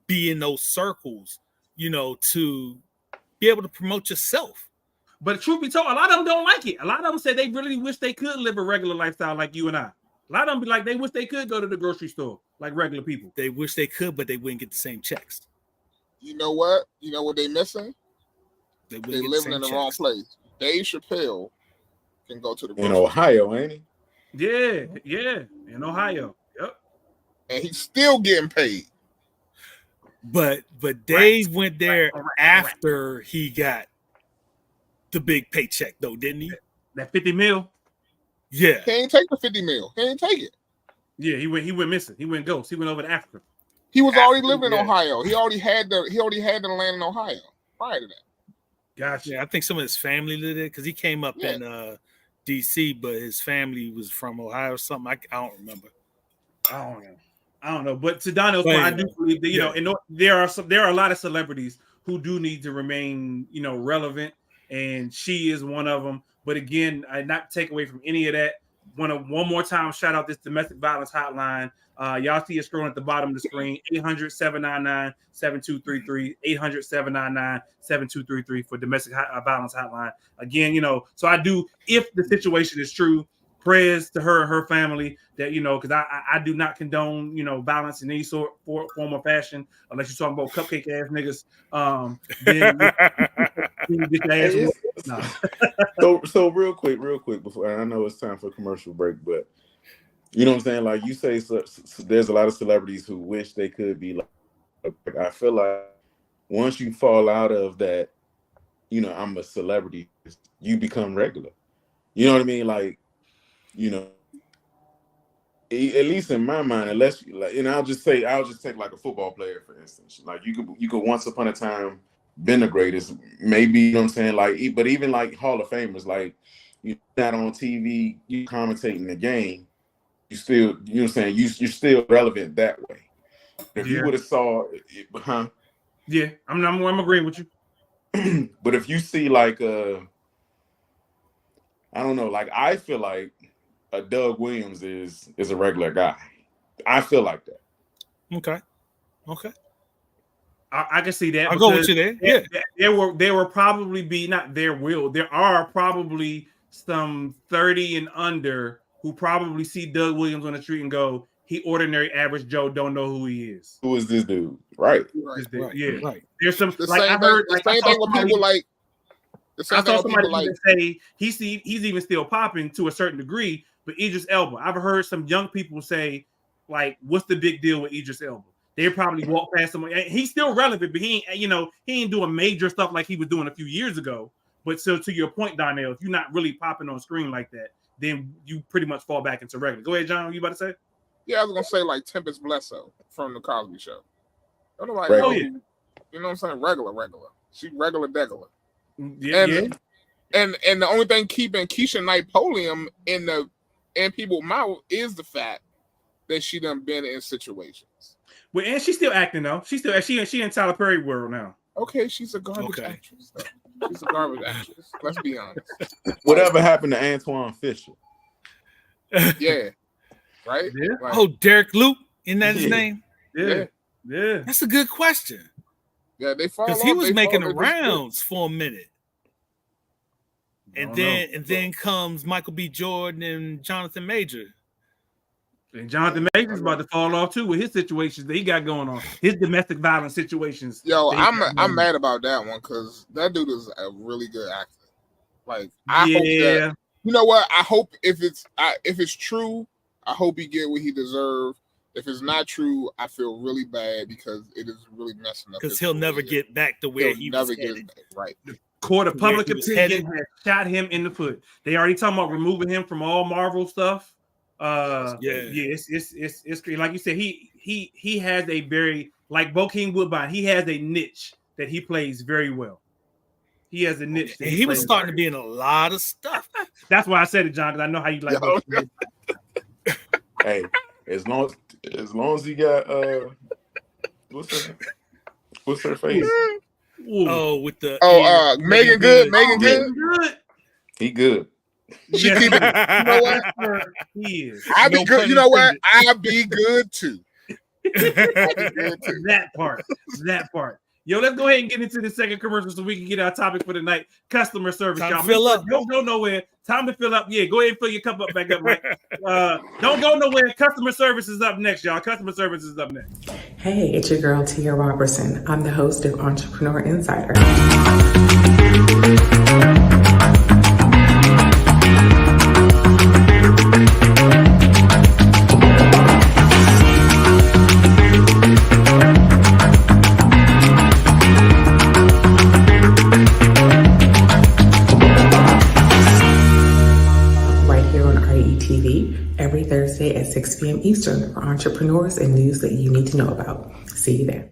be in those circles, to be able to promote yourself. But truth be told, a lot of them don't like it. A lot of them say they really wish they could live a regular lifestyle like you and I. A lot of them be like, they wish they could go to the grocery store like regular people. They wish they could, but they wouldn't get the same checks. You know what? You know what they missing? They living in the wrong place. Dave Chappelle can go to the in Ohio, ain't he? Yeah, in Ohio. Yep. And he's still getting paid. But Dave went there after he got the big paycheck, though, didn't he? That 50 mil. Yeah. He ain't take the 50 mil. He ain't take it. Yeah, he went missing. He went ghost. He went over to Africa. He was already living in Ohio. He already had the land in Ohio prior to that. Gotcha. Yeah, I think some of his family lived there because he came up in DC, but his family was from Ohio or something. I don't remember. I don't know. But to Donald's point, I do believe that, you know, and there are a lot of celebrities who do need to remain, you know, relevant, and she is one of them. But again, I not take away from any of that. One more time, shout out this domestic violence hotline. Y'all see it scrolling at the bottom of the screen, 800-799-7233, 800-799-7233 for domestic violence hotline. Again, you know, so I do, if the situation is true, prayers to her and her family that, you know, because I do not condone, you know, violence in any form or fashion, unless you're talking about cupcake ass niggas. Then you get your ass So real quick before, I know it's time for a commercial break, but you know what I'm saying? Like you say, so there's a lot of celebrities who wish they could be like, I feel like once you fall out of that, you know, I'm a celebrity, you become regular. You know what I mean? Like, you know, at least in my mind, unless like, and I'll just take like a football player, for instance. Like you could once upon a time been the greatest, maybe, you know what I'm saying? Like, but even like Hall of Famers, like you're not on TV, you commentating the game, you still, you know what I'm saying? You're still relevant that way. If you would have saw it, Yeah, I'm agreeing with you. But if you see like I don't know, like I feel like a Doug Williams is a regular guy. I feel like that. Okay. I can see that. I'll go with you there. Yeah. There will probably be, not there are probably some 30 and under who probably see Doug Williams on the street and go, he ordinary average Joe, don't know who he is. Who is this dude? Right. Yeah. Right. There's some The like same I heard thing, the same thing with people like. I saw somebody even say he's even still popping to a certain degree, but Idris Elba. I've heard some young people say, like, what's the big deal with Idris Elba? They probably walk past someone. He's still relevant, but he ain't doing major stuff like he was doing a few years ago. But so to your point, Donnell, if you're not really popping on screen like that, then you pretty much fall back into regular. Go ahead, John. What you about to say? Yeah, I was gonna say like Tempest Blesso from the Cosby Show. I don't know, like, Oh, yeah. you know what I'm saying? Regular. She regular degular. Yeah. And the only thing keeping Keisha Knight-Polium in people's mouth is the fact that she done been in situations. Well, and she's still acting though. She in Tyler Perry world now. Okay, she's a garbage actress. Though. She's a garbage actress. Let's be honest. Whatever happened to Antoine Fisher? Yeah. Right? Yeah. Like, Oh, Derek Luke, isn't that his name? Yeah. That's a good question. Yeah, they fall Because he was making the rounds for a minute. And then comes Michael B. Jordan and Jonathan Major. And Jonathan Major's about to fall off too with his situations that he got going on. His domestic violence situations. Yo, I'm mad about that one because that dude is a really good actor. Like, I hope that, you know what? I hope if it's true, I hope he get what he deserves. If it's not true, I feel really bad because it is really messing up. Because he'll never get back to where he was headed. Right. The court of public opinion has shot him in the foot. They already talking about removing him from all Marvel stuff. It's like you said, he has a very, like Bokeem Woodbine, he has a niche that he plays very well. He has a niche. And he was starting to be in a lot of stuff. That's why I said it, John, because I know how you like Bokeem. Hey, as long as he got what's her face? Oh, with the Megan Good. Megan Good. He good. She keep it. You know what? He is. I be good. You know what? I be good too. That part. Yo, let's go ahead and get into the second commercial so we can get our topic for the night. Customer service, Time y'all. to fill up. Don't go nowhere. Time to fill up. Yeah, go ahead and fill your cup up back up. Right? Don't go nowhere. Customer service is up next, y'all. Customer service is up next. Hey, it's your girl, Tia Robertson. I'm the host of Entrepreneur Insider. Right here on RETV every Thursday at 6 p.m. p.m. Eastern for entrepreneurs and news that you need to know about. See you there.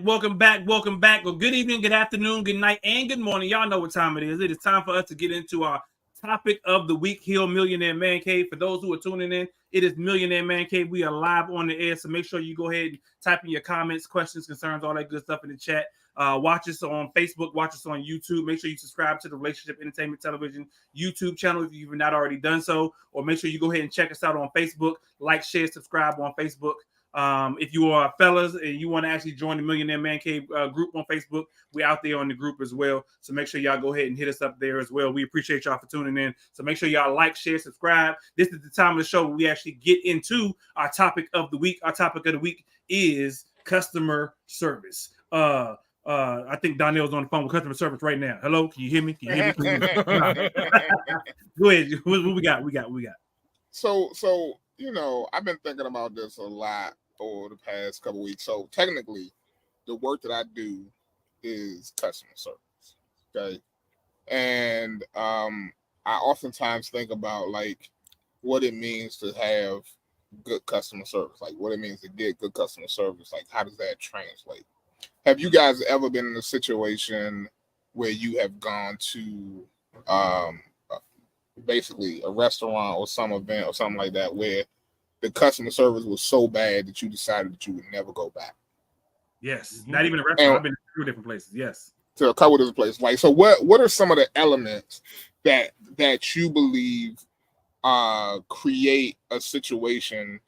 Welcome back. Well, good evening, good afternoon, good night, and good morning. Y'all know what time it is. It is time for us to get into our topic of the week here on Millionaire Man Cave. For those who are tuning in, it is Millionaire Man Cave. We are live on the air, so make sure you go ahead and type in your comments, questions, concerns, all that good stuff in the chat. Watch us on Facebook, watch us on YouTube. Make sure you subscribe to the Relationship Entertainment Television YouTube channel if you've not already done so, or make sure you go ahead and check us out on Facebook. Like, share, subscribe on Facebook. If you are fellas and you want to actually join the Millionaire Man Cave group on Facebook, we're out there on the group as well. So make sure y'all go ahead and hit us up there as well. We appreciate y'all for tuning in. So make sure y'all like, share, subscribe. This is the time of the show where we actually get into our topic of the week. Our topic of the week is customer service. I think Donnell's on the phone with customer service right now. Hello, can you hear me? Can you hear me? Go ahead. What we got? So I've been thinking about this a lot over the past couple weeks. So technically, the work that I do is customer service. Okay. And I oftentimes think about like what it means to have good customer service, like what it means to get good customer service. Like, how does that translate? Have you guys ever been in a situation where you have gone to basically a restaurant or some event or something like that where the customer service was so bad that you decided that you would never go back? Yes, not even a restaurant. I've been to 2 different places. Yes, to a couple of different places. Like, so what are some of the elements that you believe create a situation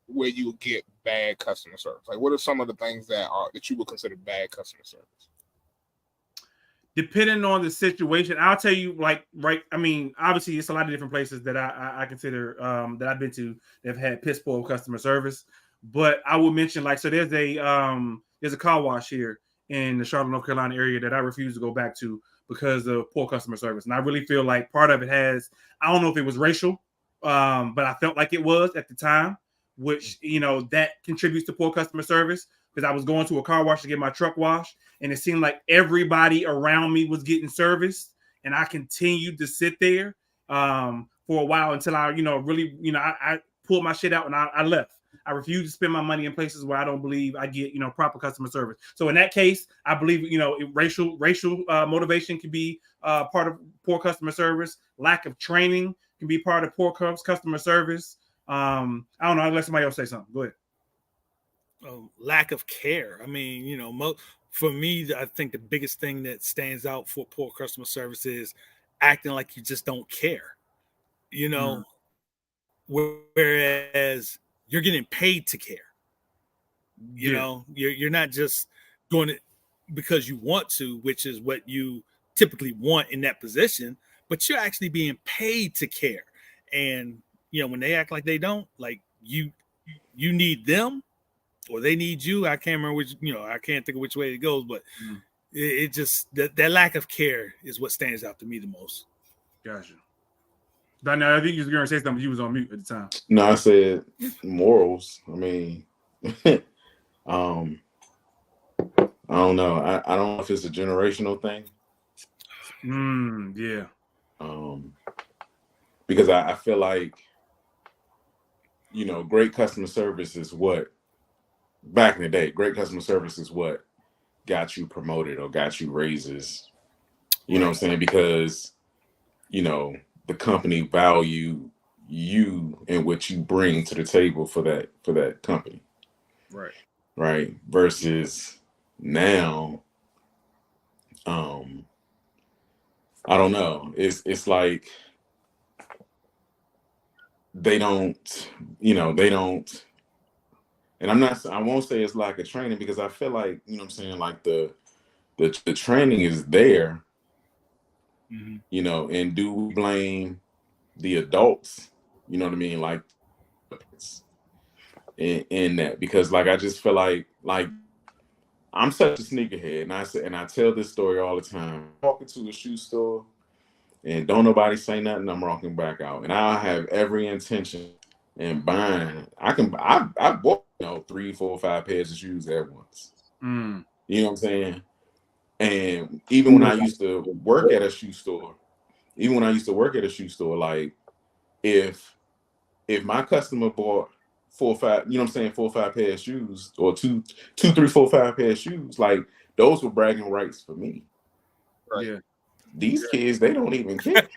where you get bad customer service? Like, what are some of the things that you would consider bad customer service? Depending on the situation, I'll tell you, obviously it's a lot of different places that I consider that I've been to that have had piss poor customer service. But I will mention, so there's a car wash here in the Charlotte, North Carolina area that I refuse to go back to because of poor customer service. And I really feel like part of it I don't know if it was racial, but I felt like it was at the time, which, that contributes to poor customer service. Because I was going to a car wash to get my truck washed, and it seemed like everybody around me was getting serviced, and I continued to sit there for a while until I, I pulled my shit out and I left. I refuse to spend my money in places where I don't believe I get, proper customer service. So in that case, I believe, racial motivation can be part of poor customer service. Lack of training can be part of poor customer service. I don't know. I'll let somebody else say something. Go ahead. Lack of care. I mean, for me, I think the biggest thing that stands out for poor customer service is acting like you just don't care. Whereas you're getting paid to care. You're not just doing it because you want to, which is what you typically want in that position, but you're actually being paid to care. And when they act like they don't, like you need them or they need you. I can't remember which, I can't think of which way it goes, but it just that lack of care is what stands out to me the most. Gotcha. Now, I think you were going to say something. You was on mute at the time. No, I said morals. I mean, I don't know. I don't know if it's a generational thing. Yeah. Because I feel like, great customer service is what, back in the day, great customer service is what got you promoted or got you raises. You know what I'm saying? Because, the company value you and what you bring to the table for that company. Right. Versus now, I don't know. It's like they don't, and I won't say it's lack of training because I feel like, like the training is there. And do we blame the adults? You know what I mean? Like in that, because like I just feel like I'm such a sneakerhead, and I tell this story all the time. I'm walking to a shoe store, and don't nobody say nothing. I'm walking back out, and I have every intention in buying. I bought 3, 4, 5 pairs of shoes at once. You know what I'm saying? And even when I used to work at a shoe store, like if my customer bought 4 or 5, 4 or 5 pair of shoes, or 2, 3, 4, 5 pair of shoes, like those were bragging rights for me. Right. Yeah. These kids, they don't even care.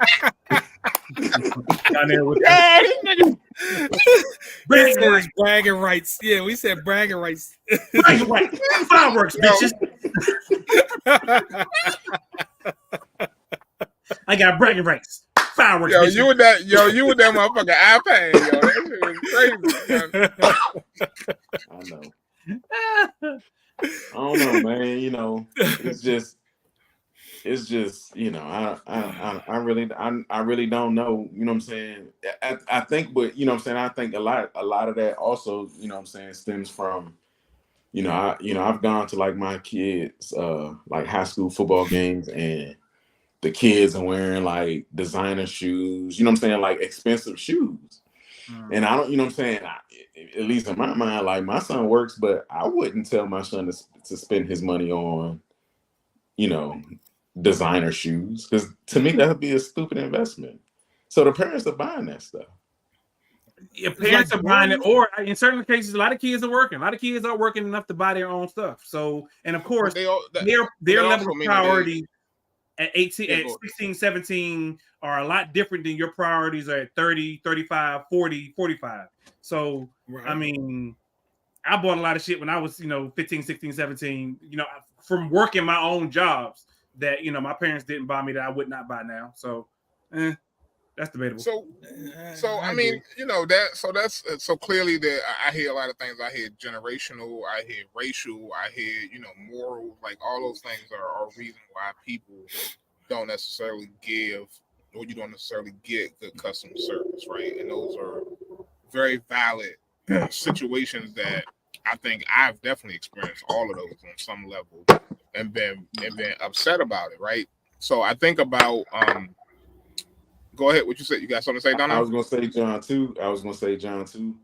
Bragging rights. Yeah, we said bragging rights. Bragging rights. Fireworks, bitches. I got bragging rights. Fireworks. Yo, bitches. you with that motherfucking iPad, yo. That shit is crazy, man. I know. I don't know, man. It's just, I really don't know. You know what I'm saying? I think, but I think a lot of that also, stems from, I've gone to like my kids, like high school football games, and the kids are wearing like designer shoes, like expensive shoes. And I don't, at least in my mind, like my son works, but I wouldn't tell my son to spend his money on, designer shoes, because to me that would be a stupid investment. So the parents are buying that stuff. Your parents are buying it, or in certain cases, a lot of kids are working. A lot of kids are working enough to buy their own stuff. So, and of course, their level of priority at 18, at 16, 17 are a lot different than your priorities are at 30, 35, 40, 45. So, I mean, I bought a lot of shit when I was, 15, 16, 17, from working my own jobs that, my parents didn't buy me that I would not buy now. So, that's debatable. So I mean, so clearly that I hear a lot of things. I hear generational, I hear racial, I hear, moral, like all those things are reason why people don't necessarily give, or you don't necessarily get good customer service, right? And those are very valid situations that I think I've definitely experienced all of those on some level and been upset about it, right? So I think about go ahead. What you said? You got something to say, Donna? I was gonna say John too.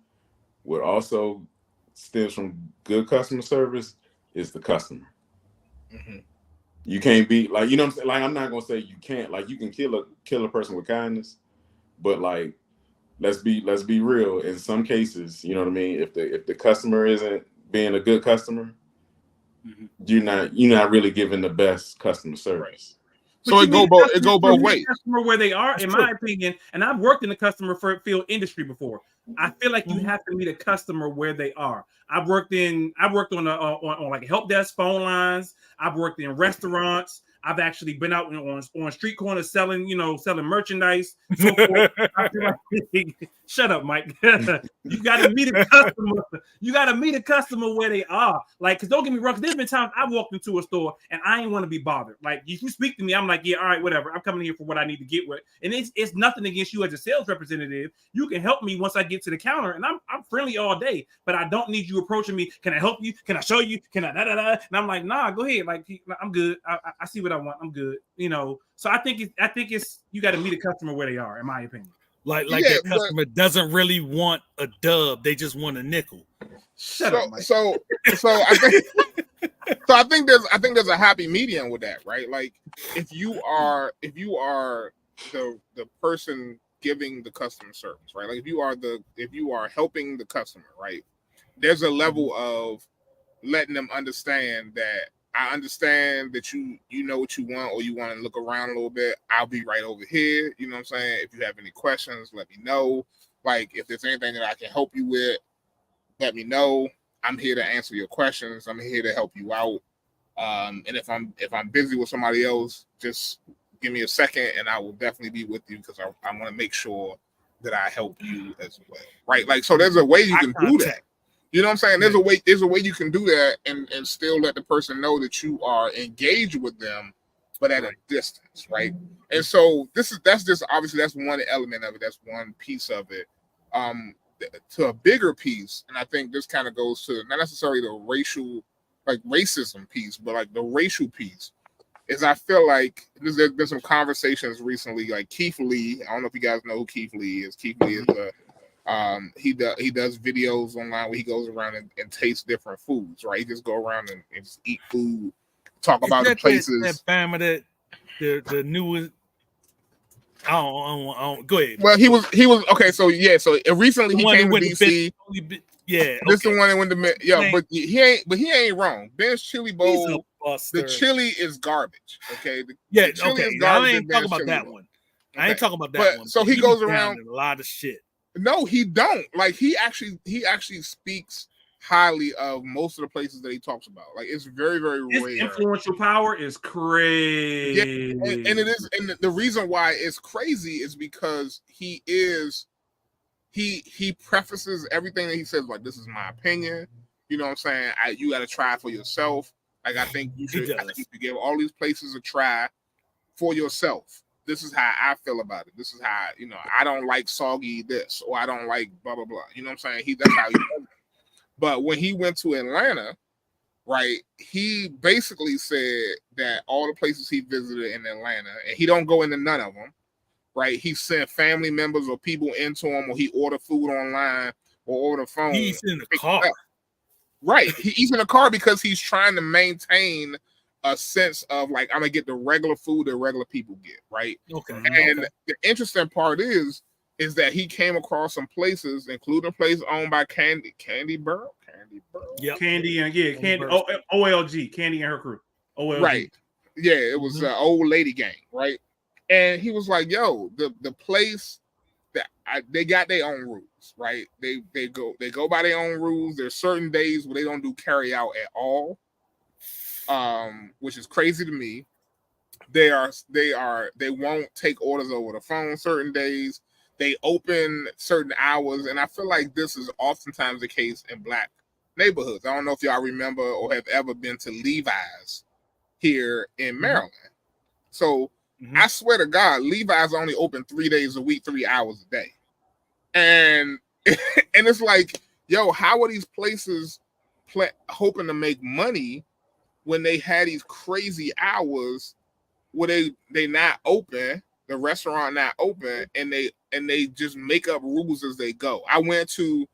What also stems from good customer service is the customer. Mm-hmm. You can't be like, what I'm saying? Like, I'm not gonna say you can't. Like, you can kill a person with kindness, but like let's be real. In some cases, you know what I mean. If the customer isn't being a good customer, you're not really giving the best customer service. So it go both ways. Customer where they are, in my opinion, and I've worked in the customer field industry before. I feel like you have to meet a customer where they are. I've worked on like help desk phone lines. I've worked in restaurants. I've actually been out on street corners selling merchandise. So forth. I feel like, shut up, Mike. You got to meet a customer. You got to meet a customer where they are. Like, because don't get me wrong, there's been times I walked into a store and I ain't want to be bothered. Like, if you speak to me, I'm like, yeah, all right, whatever. I'm coming here for what I need to get with. And it's nothing against you as a sales representative. You can help me once I get to the counter, and I'm friendly all day, but I don't need you approaching me. Can I help you? Can I show you? Can I And I'm like, nah, go ahead. Like, I'm good. I see what I want. I'm good. So I think it's you got to meet a customer where they are, in my opinion. Like that customer doesn't really want a dub; they just want a nickel. Shut up, Mike. So I think there's a happy medium with that, right? Like if you are the person giving the customer service, right? Like if you are helping the customer, right? There's a level of letting them understand that I understand that you know what you want, or you want to look around a little bit. I'll be right over here. You know what I'm saying? If you have any questions, let me know. Like if there's anything that I can help you with, let me know. I'm here to answer your questions. I'm here to help you out. And if I'm busy with somebody else, just give me a second, and I will definitely be with you because I want to make sure that I help you as well, right? Like so, there's a way you can do that. You know what I'm saying? There's a way you can do that and still let the person know that you are engaged with them, but at a distance, right? And so that's obviously that's one element of it. That's one piece of it. To a bigger piece, and I think this kind of goes to not necessarily the racism piece, but like the racial piece, is I feel like there's been some conversations recently, like Keith Lee. I don't know if you guys know who Keith Lee is. Keith Lee is he does videos online where he goes around and tastes different foods, right? He just go around and just eat food, talk about the places. That family, the newest. I don't. Go ahead. Well, he was okay. So recently he came to DC. This is the one that went to but he ain't wrong. Ben's Chili Bowl, the chili is garbage. Okay. The chili is garbage. I ain't talking about that one. I ain't talking about that one. So he goes around a lot of shit. No, he don't. Like he actually speaks highly of most of the places that he talks about. Like it's very, very rare. His influential power is crazy. Yeah, and it is, and the reason why it's crazy is because he prefaces everything that he says like, this is my opinion. You know what I'm saying? You got to try it for yourself. Like I think you should give all these places a try for yourself. This is how I feel about it. This is how, I don't like soggy this, or I don't like blah, blah, blah. You know what I'm saying? That's how he does it. But when he went to Atlanta, right, he basically said that all the places he visited in Atlanta, and he don't go into none of them, right? He sent family members or people into him, or he ordered food online or over the phone. He's in the car. Right. He's in the car because he's trying to maintain a sense of like, I'm gonna get the regular food that regular people get, right? Okay. And the interesting part is that he came across some places, including a place owned by Candy Burrow. Yep. Candy OLG, Candy and her crew. OLG. Right. Yeah, it was an old lady gang, right? And he was like, yo, the place that they got their own rules, right? They go by their own rules. There's certain days where they don't do carry out at all. Which is crazy to me. They won't take orders over the phone certain days. They open certain hours, and I feel like this is oftentimes the case in Black neighborhoods. I don't know if y'all remember or have ever been to Levi's here in Maryland. So I swear to God, Levi's only open 3 days a week, 3 hours a day, and it's like, yo, how are these places hoping to make money when they had these crazy hours where they not open, the restaurant not open, and they just make up rules as they go. I went to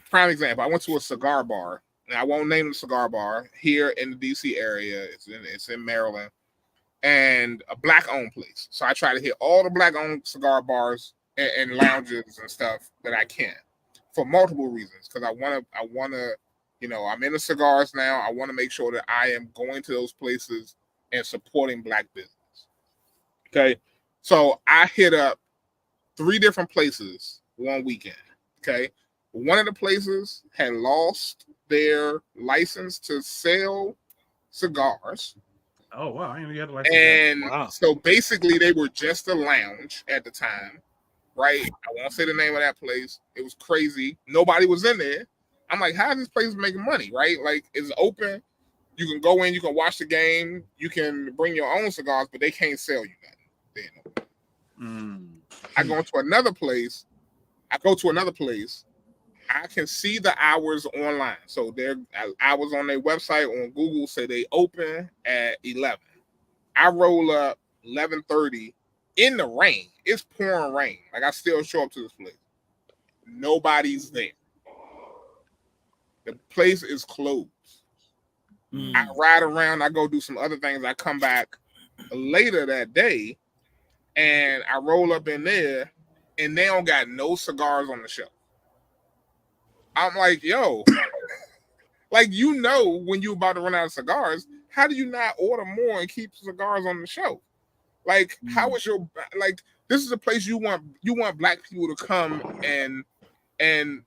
prime example. I went to a cigar bar, and I won't name the cigar bar here in the DC area. It's in Maryland, and a Black owned place. So I try to hit all the Black owned cigar bars and lounges and stuff that I can, for multiple reasons. Because I want to, you know, I'm into cigars now. I want to make sure that I am going to those places and supporting Black business. Okay, so I hit up 3 different places one weekend. Okay, one of the places had lost their license to sell cigars. Oh wow, I didn't know you had a license. And Wow. so basically they were just a lounge at the time, right? I won't say the name of that place. It was crazy. Nobody was in there. I'm like, how is this place making money, right? Like, it's open. You can go in, you can watch the game, you can bring your own cigars, but they can't sell you nothing. I go to another place. I can see the hours online. So their hours on their website on Google say they open at 11. I roll up 11:30 in the rain. It's pouring rain. Like, I still show up to this place. Nobody's there. The place is closed. I ride around. I go do some other things. I come back later that day, and I roll up in there, and they don't got no cigars on the shelf. I'm like, yo, like, you know, when you're about to run out of cigars, how do you not order more and keep cigars on the shelf? Like, how is your, like, this is a place you want Black people to come and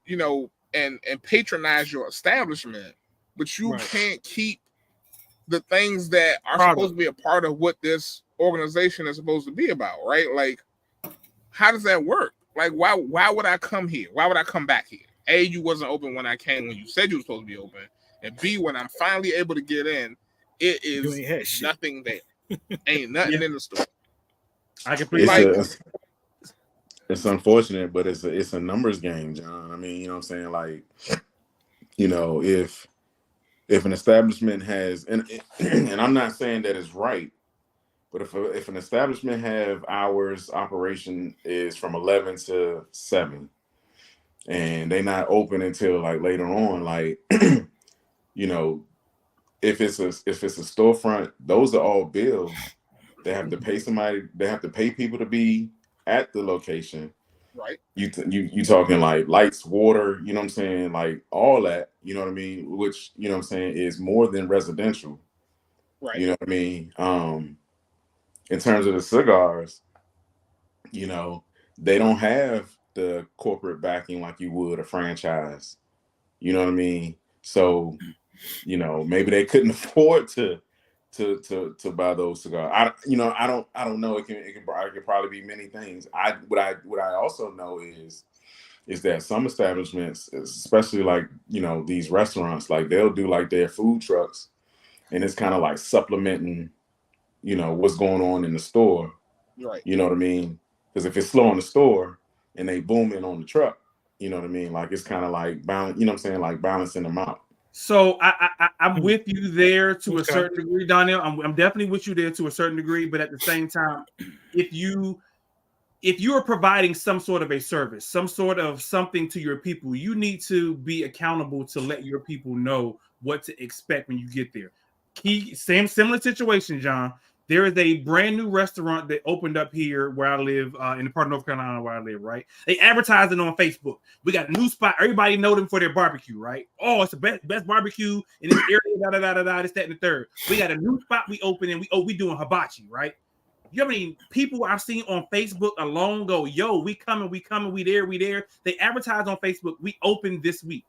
you know, and patronize your establishment, but you can't keep the things that are supposed to be a part of what this organization is supposed to be about, right? Like, how does that work? Like, why would I come here? Why would I come back here? A, you wasn't open when I came, when you said you were supposed to be open. And B, when I'm finally able to get in, it is nothing there. Ain't nothing in the store. I can it's unfortunate, but it's a numbers game, John. I mean, you know what I'm saying? Like, you know, if an establishment has, and I'm not saying that it's right, but if an establishment have hours operation is from 11 to 7, and they not open until like later on, like, you know, if it's a storefront, those are all bills. They have to pay somebody. They have to pay people to be at the location. Right. You talking like lights, water, you know what I'm saying? Like all that, you know what I mean? Which, you know what I'm saying, is more than residential. Right. You know what I mean? In terms of the cigars, you know, they don't have the corporate backing like you would a franchise. You know what I mean? So, you know, maybe they couldn't afford to buy those cigars. I don't know. It could probably be many things. What I also know is that some establishments, especially like, you know, these restaurants, like they'll do like their food trucks, and it's kind of like supplementing, you know, what's going on in the store. Right. You know what I mean? Because if it's slow in the store and they booming on the truck, you know what I mean? Like, it's kind of like balance, you know what I'm saying? Like balancing them out. So I'm with you there to a certain degree, Donnell. I'm definitely with you there to a certain degree, but at the same time, if you are providing some sort of a service, some sort of something to your people, you need to be accountable to let your people know what to expect when you get there. Similar situation, John. There is a brand new restaurant that opened up here where I live, in the part of North Carolina where I live, right? They advertise it on Facebook. We got a new spot. Everybody know them for their barbecue, right? Oh, it's the best barbecue in this area, this, that, and the third. We got a new spot we open, and we doing hibachi, right? You know how many people I've seen on Facebook alone go, yo, we coming, we there. They advertise on Facebook, we open this week.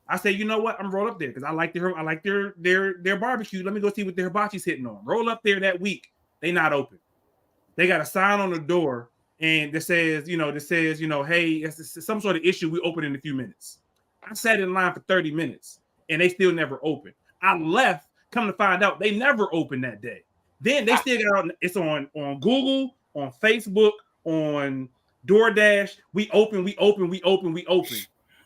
I say, you know what? I'm roll up there because I like their barbecue. Let me go see what their hibachi's hitting on. Roll up there that week. They not open. They got a sign on the door and that says, hey, it's some sort of issue. We open in a few minutes. I sat in line for 30 minutes and they still never open. I left. Come to find out, they never opened that day. Then they still got it's on Google, on Facebook, on DoorDash. We open.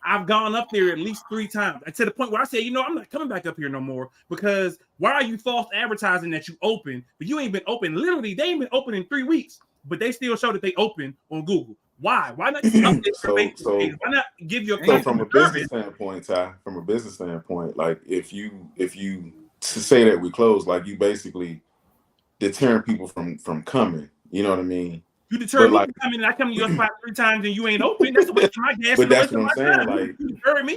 I've gone up there at least 3 times. And to the point where I say, I'm not coming back up here no more because why are you false advertising that you open, but you ain't been open? Literally, they ain't been open in 3 weeks, but they still show that they open on Google. Why? Why not update your Facebook page? Why not give your from a business standpoint, Ty? From a business standpoint, like if you to say that we close, like you basically deterring people from coming. You know what I mean? You deter me like, from coming, and I come to your spot 3 times, and you ain't open. That's a waste of my gas. but that's what I'm saying. Like, you deter me.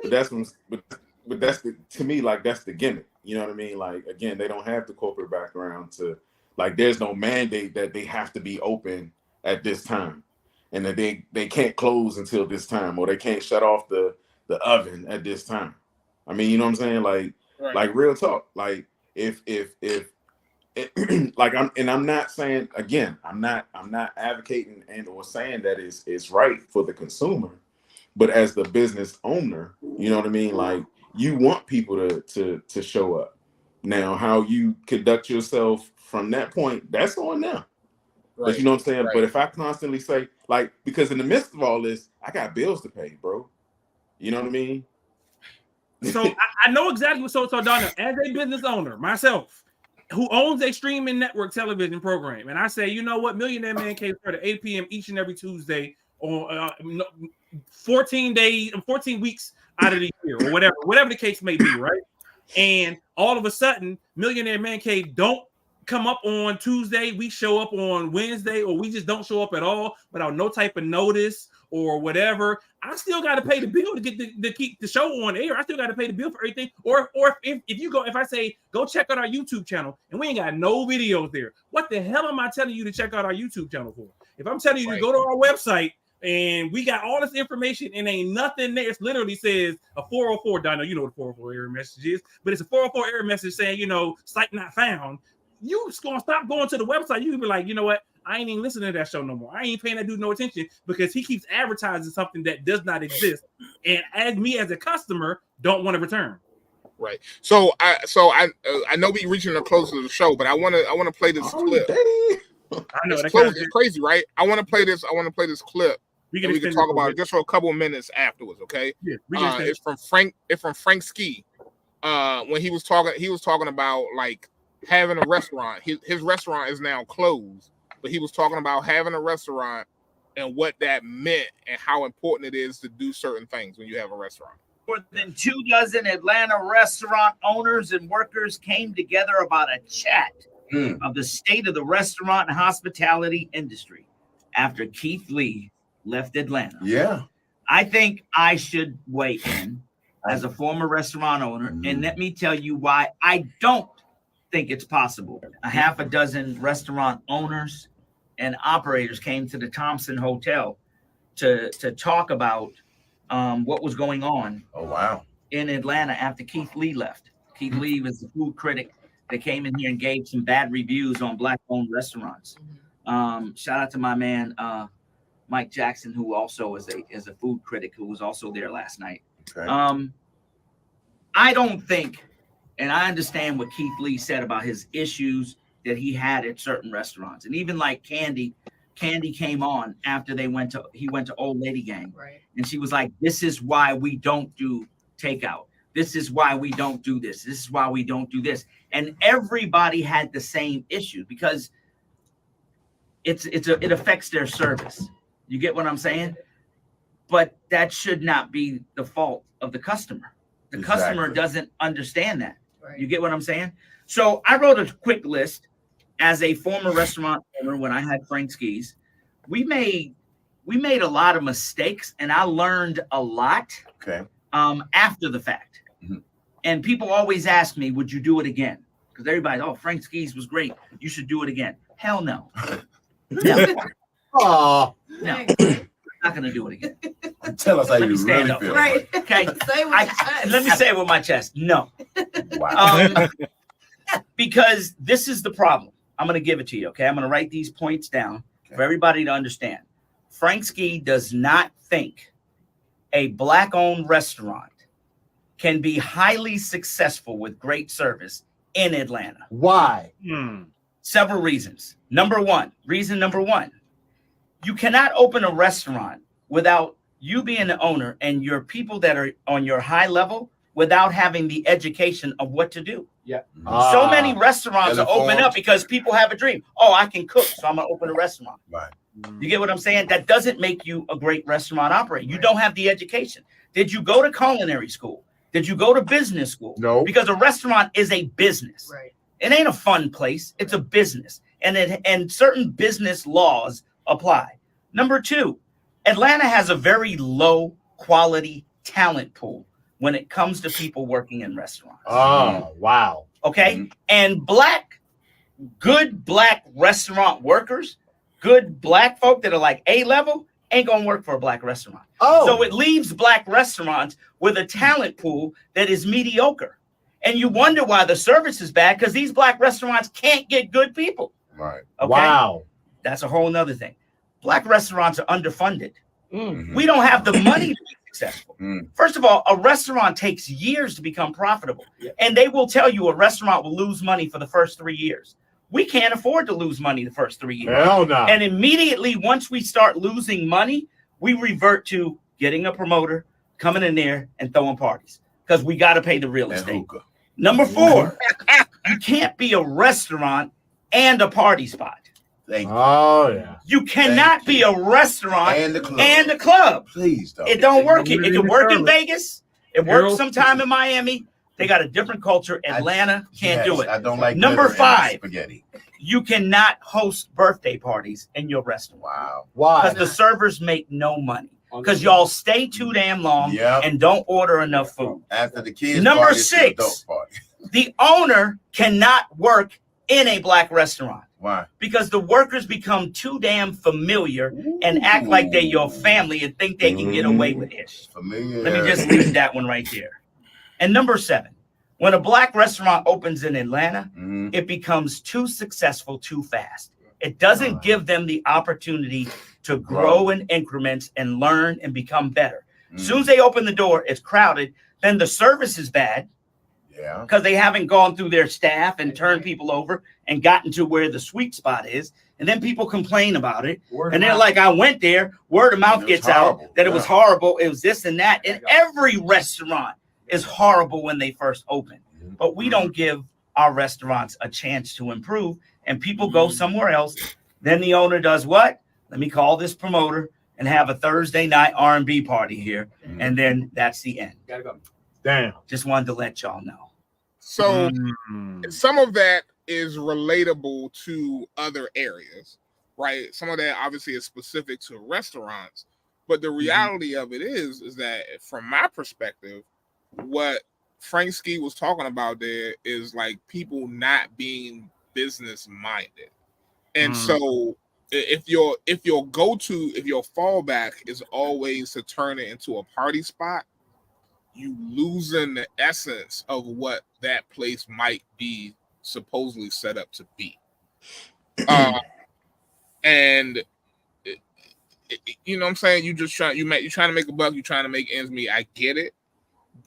but that's the, to me, like, that's the gimmick. You know what I mean? Like, again, they don't have the corporate background to, like, there's no mandate that they have to be open at this time, and that they can't close until this time, or they can't shut off the oven at this time. I mean, you know what I'm saying? Like, like real talk. Like, if like I'm not saying, again, I'm not advocating and or saying that it's right for the consumer, but as the business owner, you know what I mean? Like, you want people to show up. Now, how you conduct yourself from that point, that's on them. Right. But you know what I'm saying? Right. But if I constantly say, like, because in the midst of all this, I got bills to pay, bro. You know what I mean? So I know exactly what. So Donna, as a business owner myself, who owns a streaming network television program, and I say, you know what, Millionaire Man Cave started at 8 p.m. each and every Tuesday on 14 weeks out of the year, or whatever the case may be, right? And all of a sudden, Millionaire Man Cave don't come up on Tuesday, we show up on Wednesday, or we just don't show up at all without no type of notice or whatever. I still got to pay the bill to get to keep the show on air. I still got to pay the bill for everything. Or if I say go check out our YouTube channel and we ain't got no videos there, what the hell am I telling you to check out our YouTube channel for? If I'm telling you to go to our website and we got all this information and ain't nothing there, it literally says a 404. Dino, you know what a 404 error message is, but it's a 404 error message saying, you know, site not found. You just gonna stop going to the website. You can be like, you know what? I ain't even listening to that show no more. I ain't paying that dude no attention because he keeps advertising something that does not exist. And as a customer, don't want to return. Right. So I know we reaching the close of the show, but I want to play this clip. I know it's crazy, right? I want to play this clip. We can talk about it just for a couple of minutes afterwards, okay? Yeah. It's from Frank Ski. When he was talking about like having a restaurant. His restaurant is now closed, but he was talking about having a restaurant and what that meant and how important it is to do certain things when you have a restaurant. More than 24 Atlanta restaurant owners and workers came together about a chat of the state of the restaurant and hospitality industry after Keith Lee left Atlanta. Yeah. I think I should weigh in as a former restaurant owner, and let me tell you why I don't think it's possible. A half a dozen restaurant owners and operators came to the Thompson Hotel to talk about what was going on. Oh, wow. In Atlanta after Keith Lee left. Keith Lee was the food critic that came in here and gave some bad reviews on Black-owned restaurants. Shout out to my man Mike Jackson, who also is a food critic who was also there last night. Okay. I don't think, and I understand what Keith Lee said about his issues that he had at certain restaurants, and even like Candy came on after he went to Old Lady Gang, right? And she was like, "This is why we don't do takeout. This is why we don't do this. This is why we don't do this." And everybody had the same issue because it affects their service. You get what I'm saying? But that should not be the fault of the customer. The customer doesn't understand that. Right. You get what I'm saying? So I wrote a quick list as a former restaurant owner when I had Frank Ski's. We made a lot of mistakes, and I learned a lot after the fact. Mm-hmm. And people always ask me, would you do it again? Because everybody, oh, Frank Ski's was great. You should do it again. Hell no. No. Oh. No. Not going to do it again. Tell us how you really feel. Right. Okay. Let me say it with my chest. No. Wow. Because this is the problem. I'm going to give it to you. Okay. I'm going to write these points down for everybody to understand. Frank Ski does not think a Black-owned restaurant can be highly successful with great service in Atlanta. Why? Several reasons. Reason number one, you cannot open a restaurant without you being the owner and your people that are on your high level without having the education of what to do. Yeah. So many restaurants are open up because people have a dream. Oh, I can cook, so I'm going to open a restaurant. Right. You get what I'm saying? That doesn't make you a great restaurant operator. You don't have the education. Did you go to culinary school? Did you go to business school? No. Because a restaurant is a business. Right. It ain't a fun place. It's a business. And certain business laws apply. Number two, Atlanta has a very low quality talent pool when it comes to people working in restaurants. Oh, wow. Okay. And good black restaurant workers, good black folk that are like A-level, ain't gonna work for a black restaurant. Oh. So it leaves black restaurants with a talent pool that is mediocre. And you wonder why the service is bad, because these black restaurants can't get good people. Right. Okay? Wow. That's a whole nother thing. Black restaurants are underfunded. We don't have the money to be successful. First of all, a restaurant takes years to become profitable. And they will tell you a restaurant will lose money for the first 3 years. We can't afford to lose money the first 3 years. Hell no. And immediately, once we start losing money, we revert to getting a promoter, coming in there and throwing parties, because we got to pay the real estate. Number 4, you can't be a restaurant and a party spot. Oh, yeah. You cannot be a restaurant And the club. and a club. Please don't. It don't work. It can work in Charlotte. Vegas. It works sometime in Miami. They got a different culture. Atlanta can't do it. I don't like Number liver and 5, spaghetti. you cannot host birthday parties in your restaurant. Wow. Why? Because the servers make no money. Because y'all stay too damn long and don't order enough food. After the kids Number party, it's the 6, adult party. the owner cannot work in a black restaurant. Why? Because the workers become too damn familiar and act like they're your family and think they can get away with it. Familiar. Let me just leave that one right there. And number 7, when a black restaurant opens in Atlanta, it becomes too successful too fast. It doesn't give them the opportunity to grow in increments and learn and become better. As soon as they open the door, it's crowded. Then the service is bad. Yeah. Because they haven't gone through their staff and turned people over and gotten to where the sweet spot is. And then people complain about it. And they're like, I went there, word of mouth gets out that it was horrible. It was this and that. And every restaurant is horrible when they first open. But we don't give our restaurants a chance to improve. And people go somewhere else. Then the owner does what? Let me call this promoter and have a Thursday night R&B party here. And then that's the end. Gotta go. Damn. Just wanted to let y'all know. So some of that is relatable to other areas, right? Some of that obviously is specific to restaurants, but the reality of it is that from my perspective, what Frank Ski was talking about there is like people not being business minded. And so if your fallback is always to turn it into a party spot, you losing the essence of what that place might be supposedly set up to be. And you know what I'm saying? You're trying to make a buck, you're trying to make ends meet. I get it,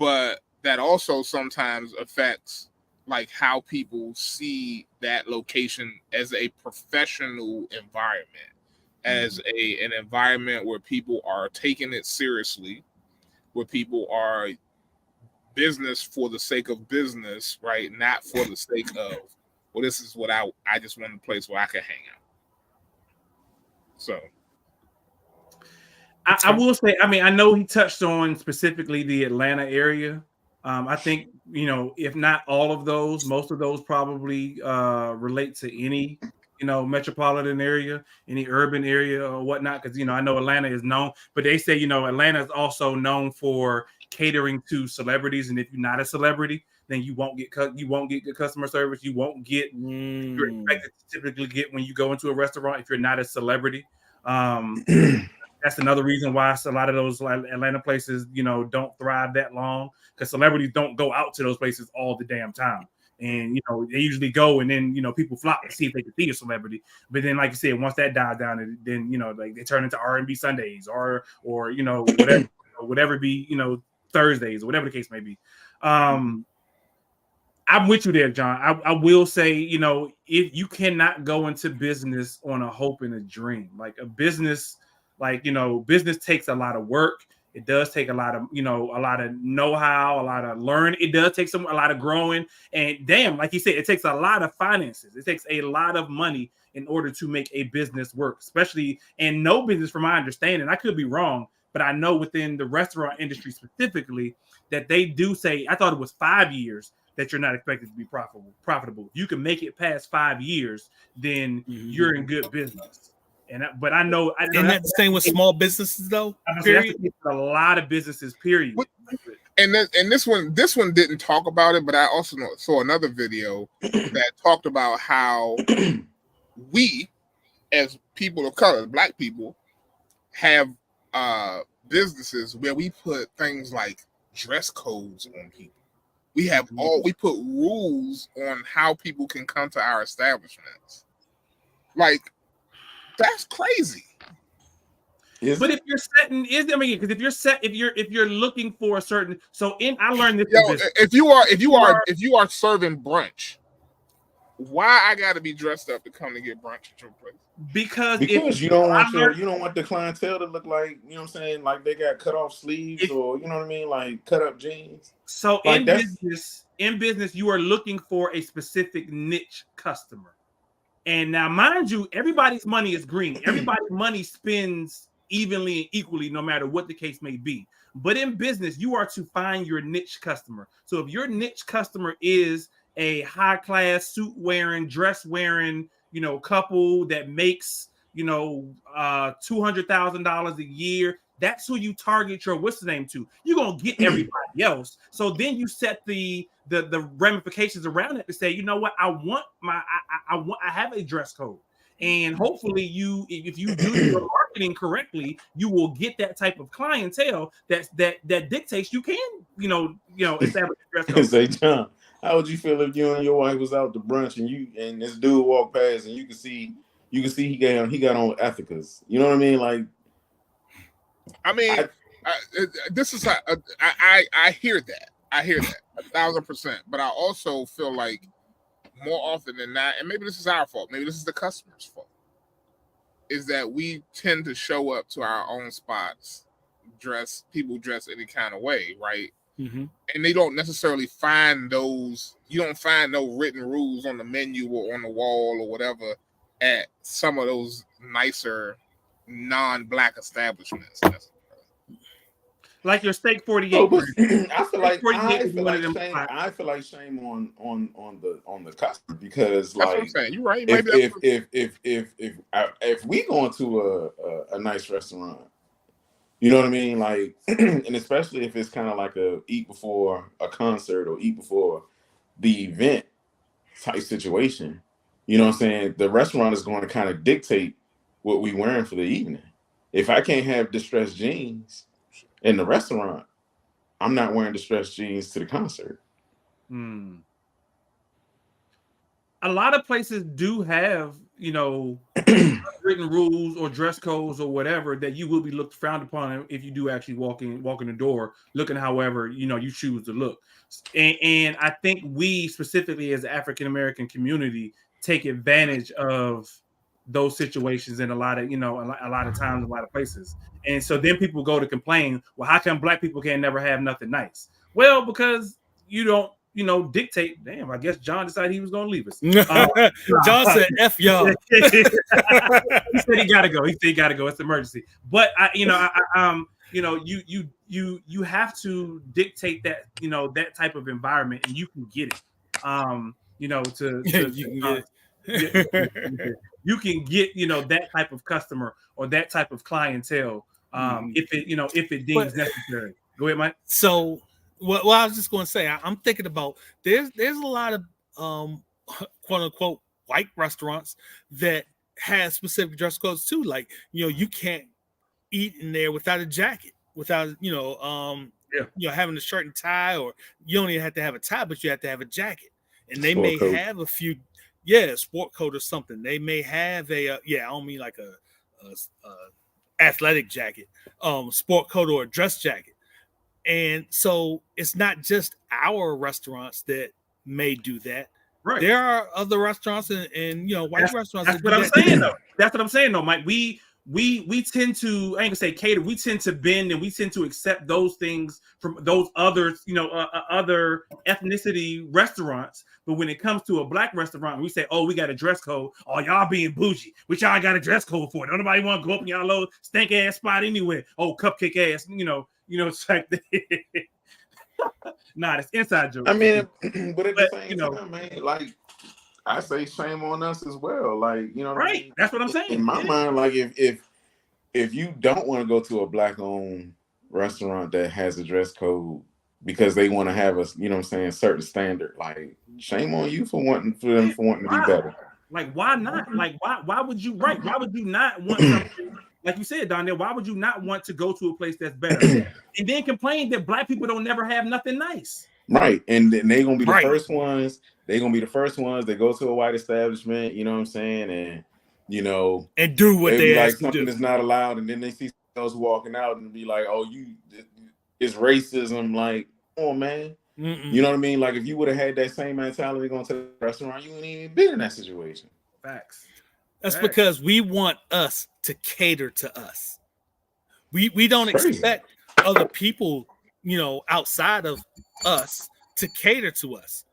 but that also sometimes affects like how people see that location as a professional environment, as an environment where people are taking it seriously, where people are business for the sake of business, right? Not for the sake of, well, this is what I just want a place where I can hang out. So I will say, I mean, I know he touched on specifically the Atlanta area. I think, you know, if not all of those, most of those probably relate to any, you know, metropolitan area, any urban area or whatnot. Because, you know, I know Atlanta is known, but they say, you know, Atlanta is also known for catering to celebrities. And if you're not a celebrity, then you won't get good customer service. You won't get you're expected to typically get when you go into a restaurant if you're not a celebrity. That's another reason why a lot of those Atlanta places, you know, don't thrive that long, because celebrities don't go out to those places all the damn time. And, you know, they usually go and then, you know, people flock to see if they can see a celebrity. But then, like you said, once that dies down, then, you know, like they turn into R&B Sundays or you know, whatever be, you know, Thursdays or whatever the case may be. I'm with you there, John. I will say, you know, if you cannot go into business on a hope and a dream, like a business, like, you know, business takes a lot of work. It does take a lot of, you know, a lot of know-how, a lot of learning. It does take a lot of growing. And damn, like you said, it takes a lot of finances. It takes a lot of money in order to make a business work, especially in no business, from my understanding. I could be wrong, but I know within the restaurant industry specifically that they do say, I thought it was 5 years that you're not expected to be profitable. If you can make it past 5 years, then you're in good business. But I know isn't that the same with small businesses though? That's the case for a lot of businesses. Period. And this one didn't talk about it, but I also saw another video that talked about how we, as people of color, Black people, have businesses where we put things like dress codes on people. We put rules on how people can come to our establishments. Like, that's crazy. But if you're setting, because if you're looking for a certain, I learned this. If you are serving brunch, why I got to be dressed up to come to get brunch at your place? Because you don't want the clientele to look like, you know what I'm saying, like they got cut off sleeves or, you know what I mean, like cut up jeans. So like in business, you are looking for a specific niche customer. And now, mind you, everybody's money is green. Everybody's money spends evenly and equally, no matter what the case may be. But in business, you are to find your niche customer. So if your niche customer is a high-class suit-wearing, dress-wearing, couple that makes, $200,000 a year, that's who you target your what's the name to. You're gonna get everybody else. So then you set the ramifications around it to say, you know what, I have a dress code, and hopefully if you do your marketing correctly, you will get that type of clientele that dictates you can establish a dress code. Say, John, how would you feel if you and your wife was out to brunch and this dude walked past and you could see he got on Ethicas? You know what I mean? Like, this is I hear that. I hear that 1,000%. But I also feel like more often than not, and maybe this is our fault, maybe this is the customer's fault, is that we tend to show up to our own spots, people dress any kind of way, right? Mm-hmm. And they don't necessarily find those. You don't find no written rules on the menu or on the wall or whatever at some of those nicer non-Black establishments. Like your steak 48. I feel like shame on the customer, because that's what I'm saying. You're right. If we go into a nice restaurant, you know what I mean, like, and especially if it's kind of like a eat before a concert or eat before the event type situation, you know what I'm saying, the restaurant is going to kind of dictate what we wearing for the evening. If I can't have distressed jeans in the restaurant, I'm not wearing distressed jeans to the concert. A lot of places do have, written rules or dress codes or whatever that you will be looked frowned upon if you do actually walk in the door looking however you choose to look. And I think we specifically as the African American community take advantage of those situations in a lot of times, a lot of places. And so then people go to complain, well, how come Black people can never have nothing nice? Well, because you don't, dictate. Damn, I guess John decided he was going to leave us. John said, F y'all. He said he got to go. It's an emergency. But you have to dictate that, that type of environment, and you can get it. You can get that type of customer or that type of clientele if it deems necessary. Go ahead, Mike. So well, I was just going to say, I'm thinking about there's a lot of quote unquote white restaurants that have specific dress codes too. Like, you can't eat in there without a jacket, without having a shirt and tie, or you don't even have to have a tie, but you have to have a jacket. And they may have a few, sport coat or something. They may have I don't mean like a athletic jacket, sport coat or a dress jacket. And so it's not just our restaurants that may do that. Right. There are other restaurants and white restaurants. That's what I'm saying though. That's what I'm saying though, Mike. We tend to, I ain't gonna say cater, we tend to bend and we tend to accept those things from those others, other ethnicity restaurants. But when it comes to a Black restaurant, we say, oh, we got a dress code. Oh, y'all being bougie. Which y'all got a dress code for? Don't nobody want to go up in y'all little stank ass spot anyway. Oh, cupcake ass, it's like nah, it's inside joke. I mean, but at the same time, man, like I say shame on us as well. Like, you know what I Right. mean? That's what I'm saying. In my mind, like if you don't want to go to a black-owned restaurant that has a dress code because they want to have a, you know what I'm saying, certain standard, like shame on you for wanting to be better. Like, why not? Like, why would you why would you not want something like you said, Donnell? Why would you not want to go to a place that's better and then complain that black people don't never have nothing nice? Right. And then they're gonna be the first ones. They're gonna be the first ones that go to a white establishment, you know what I'm saying, and you know, and do what they they like ask something to do. that's not allowed, and then they see someone else walking out and be like, "Oh, it's racism." Like, come on, man. You know what I mean? Like, if you would have had that same mentality going to the restaurant, you wouldn't even been in that situation. Facts. That's because we want us to cater to us. We don't expect other people, you know, outside of us to cater to us,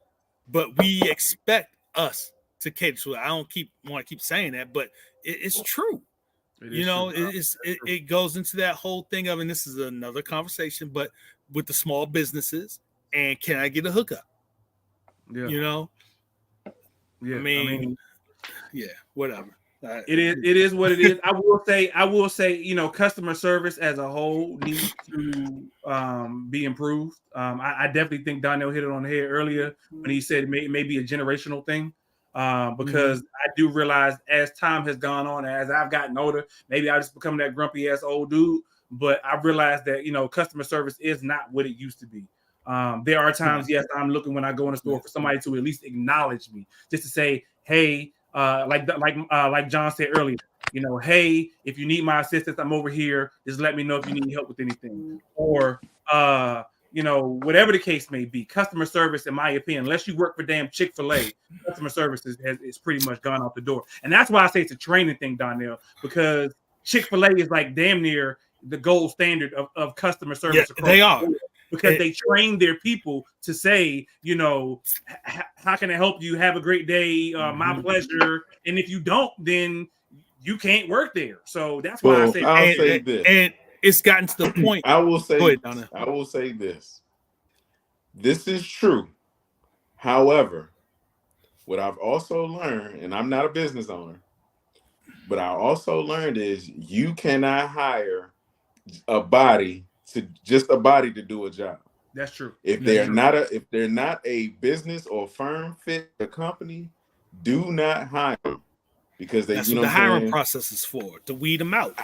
but we expect us to cater to it. I don't want to keep saying that, but it's true. It goes into that whole thing of, and this is another conversation, but with the small businesses, and can I get a hookup? Yeah. You know? Yeah. I mean yeah, whatever. It is what it is. I will say, you know, customer service as a whole needs to be improved. I definitely think Donnell hit it on the head earlier when he said it may be a generational thing. Because I do realize as time has gone on, as I've gotten older, maybe I just become that grumpy ass old dude. But I realized that, you know, customer service is not what it used to be. There are times, yes, I'm looking when I go in the store for somebody to at least acknowledge me, just to say, hey, like John said earlier, you know, hey, if you need my assistance, I'm over here. Just let me know if you need help with anything, or you know, whatever the case may be. Customer service, in my opinion, unless you work for damn Chick-fil-A, customer service is pretty much gone out the door. And that's why I say it's a training thing, Donnell, because Chick-fil-A is like damn near the gold standard of customer service. Yeah, they are. Because they train their people to say, you know, how can I help you? Have a great day. My pleasure. And if you don't, then you can't work there. So that's why I say, I'll say this. And it's gotten to the point. I will say, Go ahead, Donna. I will say this. This is true. However, what I've also learned, and I'm not a business owner, but I also learned is you cannot hire a body to do a job. That's true. If they're not a business or firm fit the company, do not hire them, because that's what the hiring process is for, to weed them out.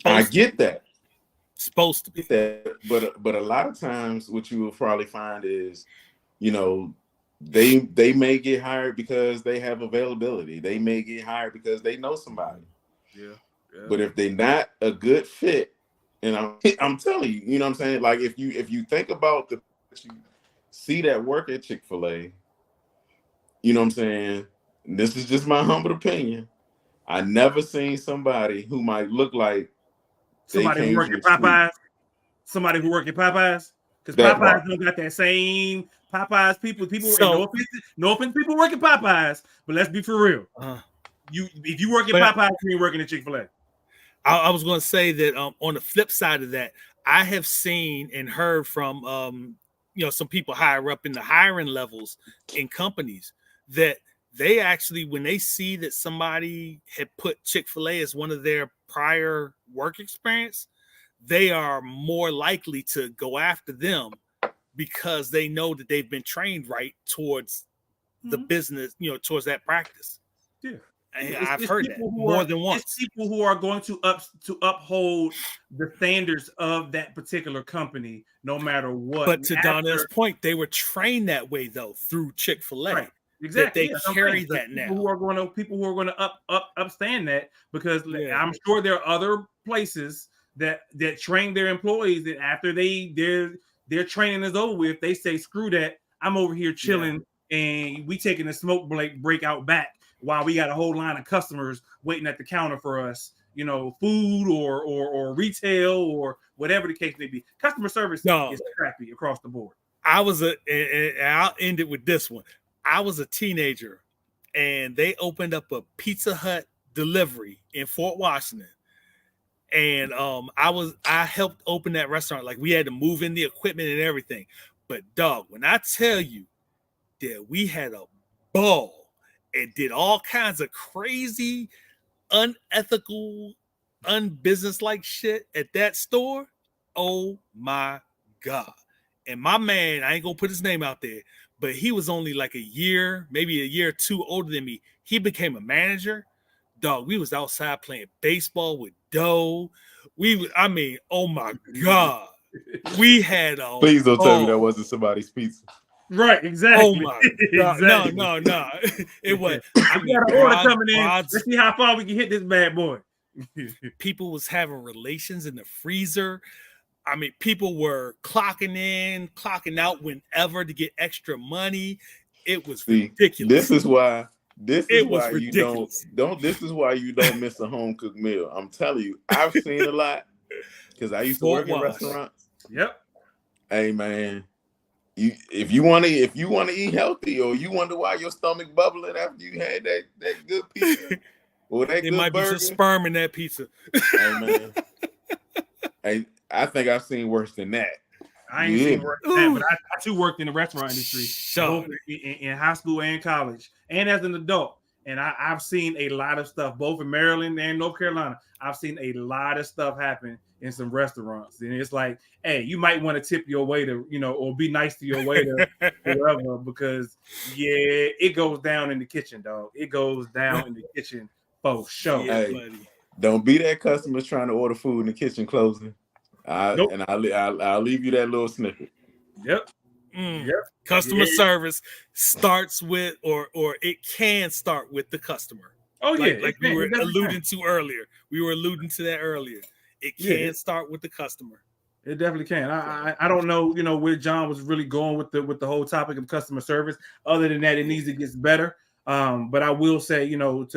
I get that. Supposed to be that, but a lot of times what you will probably find is, you know, they may get hired because they have availability. They may get hired because they know somebody. Yeah. But if they're not a good fit, and I'm telling you, you know what I'm saying? Like if you think about you see that work at Chick-fil-A, you know what I'm saying? And this is just my humble opinion. I never seen somebody who might look like somebody who work at Popeyes. Somebody who work at Popeyes. Because Popeyes don't got that same Popeyes people. So, no offense, people work at Popeyes, but let's be for real. If you work at Popeyes, you ain't working at Chick-fil-A. I was going to say that on the flip side of that, I have seen and heard from you know, some people higher up in the hiring levels in companies that they actually, when they see that somebody had put Chick-fil-A as one of their prior work experience, they are more likely to go after them because they know that they've been trained right towards the business, you know, towards that practice. Yeah. I've heard that more than once. It's people who are going to uphold the standards of that particular company, no matter what. But to Donnell's point, they were trained that way though through Chick-fil-A. Right. Exactly. That they carry that now. People who are going to upstand that, because I'm sure there are other places that train their employees that after their training is over with, they say, screw that, I'm over here chilling and we taking a smoke break out back while we got a whole line of customers waiting at the counter for us, you know, food or retail or whatever the case may be. Customer service is crappy across the board. And I'll end it with this one. I was a teenager and they opened up a Pizza Hut delivery in Fort Washington. And I helped open that restaurant. Like, we had to move in the equipment and everything. But dog, when I tell you that we had a ball and did all kinds of crazy, unethical, unbusinesslike shit at that store. Oh my God. And my man, I ain't gonna put his name out there, but he was only like a year, maybe a year or two older than me. He became a manager. Dog, we was outside playing baseball with Doe. Oh my God. We had a Please don't tell me that wasn't somebody's pizza. Right, exactly. Oh my God. Exactly. No. It was. We got an order coming in. Let's see how far we can hit this bad boy. People was having relations in the freezer. I mean, people were clocking in, clocking out whenever to get extra money. It was ridiculous. This is why ridiculous. you don't miss a home cooked meal. I'm telling you, I've seen a lot because I used to work in restaurants. Yep. Hey man, if you want to eat healthy, or you wonder why your stomach bubbling after you had that good pizza or that good might burger, be some sperm in that pizza. Hey man, hey, I think I've seen worse than that. I ain't seen worse than that, but I too worked in the restaurant industry, both in high school and college, and as an adult. And I've seen a lot of stuff, both in Maryland and North Carolina. I've seen a lot of stuff happen in some restaurants. And it's like, hey, you might want to tip your waiter, or be nice to your waiter, whatever, because, it goes down in the kitchen, dog. It goes down in the kitchen for sure. Yeah, hey, buddy. Don't be that customer trying to order food in the kitchen closing. Nope. And I'll leave you that little snippet. Yep. Yep. Customer service starts with, or it can start with the customer. Oh, like we were alluding to earlier. We were alluding to that earlier. It can start with the customer. It definitely can. I don't know, where John was really going with the whole topic of customer service. Other than that, it needs to get better. But I will say, to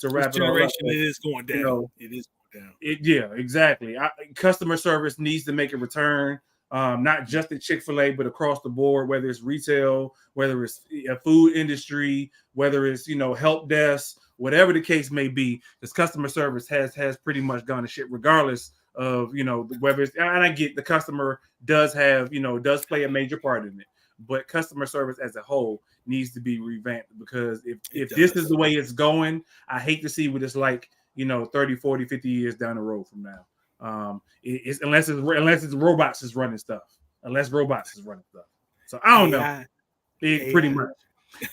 wrap it all up, it is going down. It is going down. Yeah, exactly. Customer service needs to make a return. Not just at Chick-fil-A, but across the board, whether it's retail, whether it's a food industry, whether it's, help desk, whatever the case may be, this customer service has pretty much gone to shit, regardless of, whether it's, and I get the customer does have, does play a major part in it, but customer service as a whole needs to be revamped, because if this is the way it's going, I hate to see what it's like, 30, 40, 50 years down the road from now. Unless it's robots is running stuff. So I don't know. Pretty much.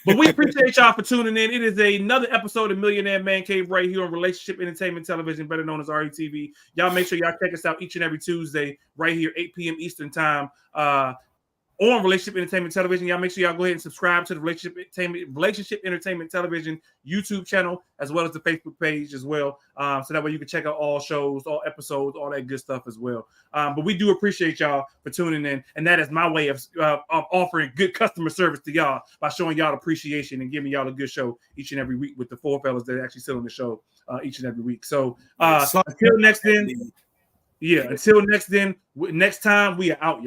But we appreciate y'all for tuning in. It is another episode of Millionaire Man Cave right here on Relationship Entertainment Television, better known as RETV. Y'all make sure y'all check us out each and every Tuesday right here, 8 p.m. Eastern time. On Relationship Entertainment Television. Y'all make sure y'all go ahead and subscribe to the Relationship Entertainment Television YouTube channel, as well as the Facebook page as well. So that way you can check out all shows, all episodes, all that good stuff as well. But we do appreciate y'all for tuning in. And that is my way of offering good customer service to y'all by showing y'all appreciation and giving y'all a good show each and every week with the four fellas that actually sit on the show each and every week. So until next time, we are out, y'all.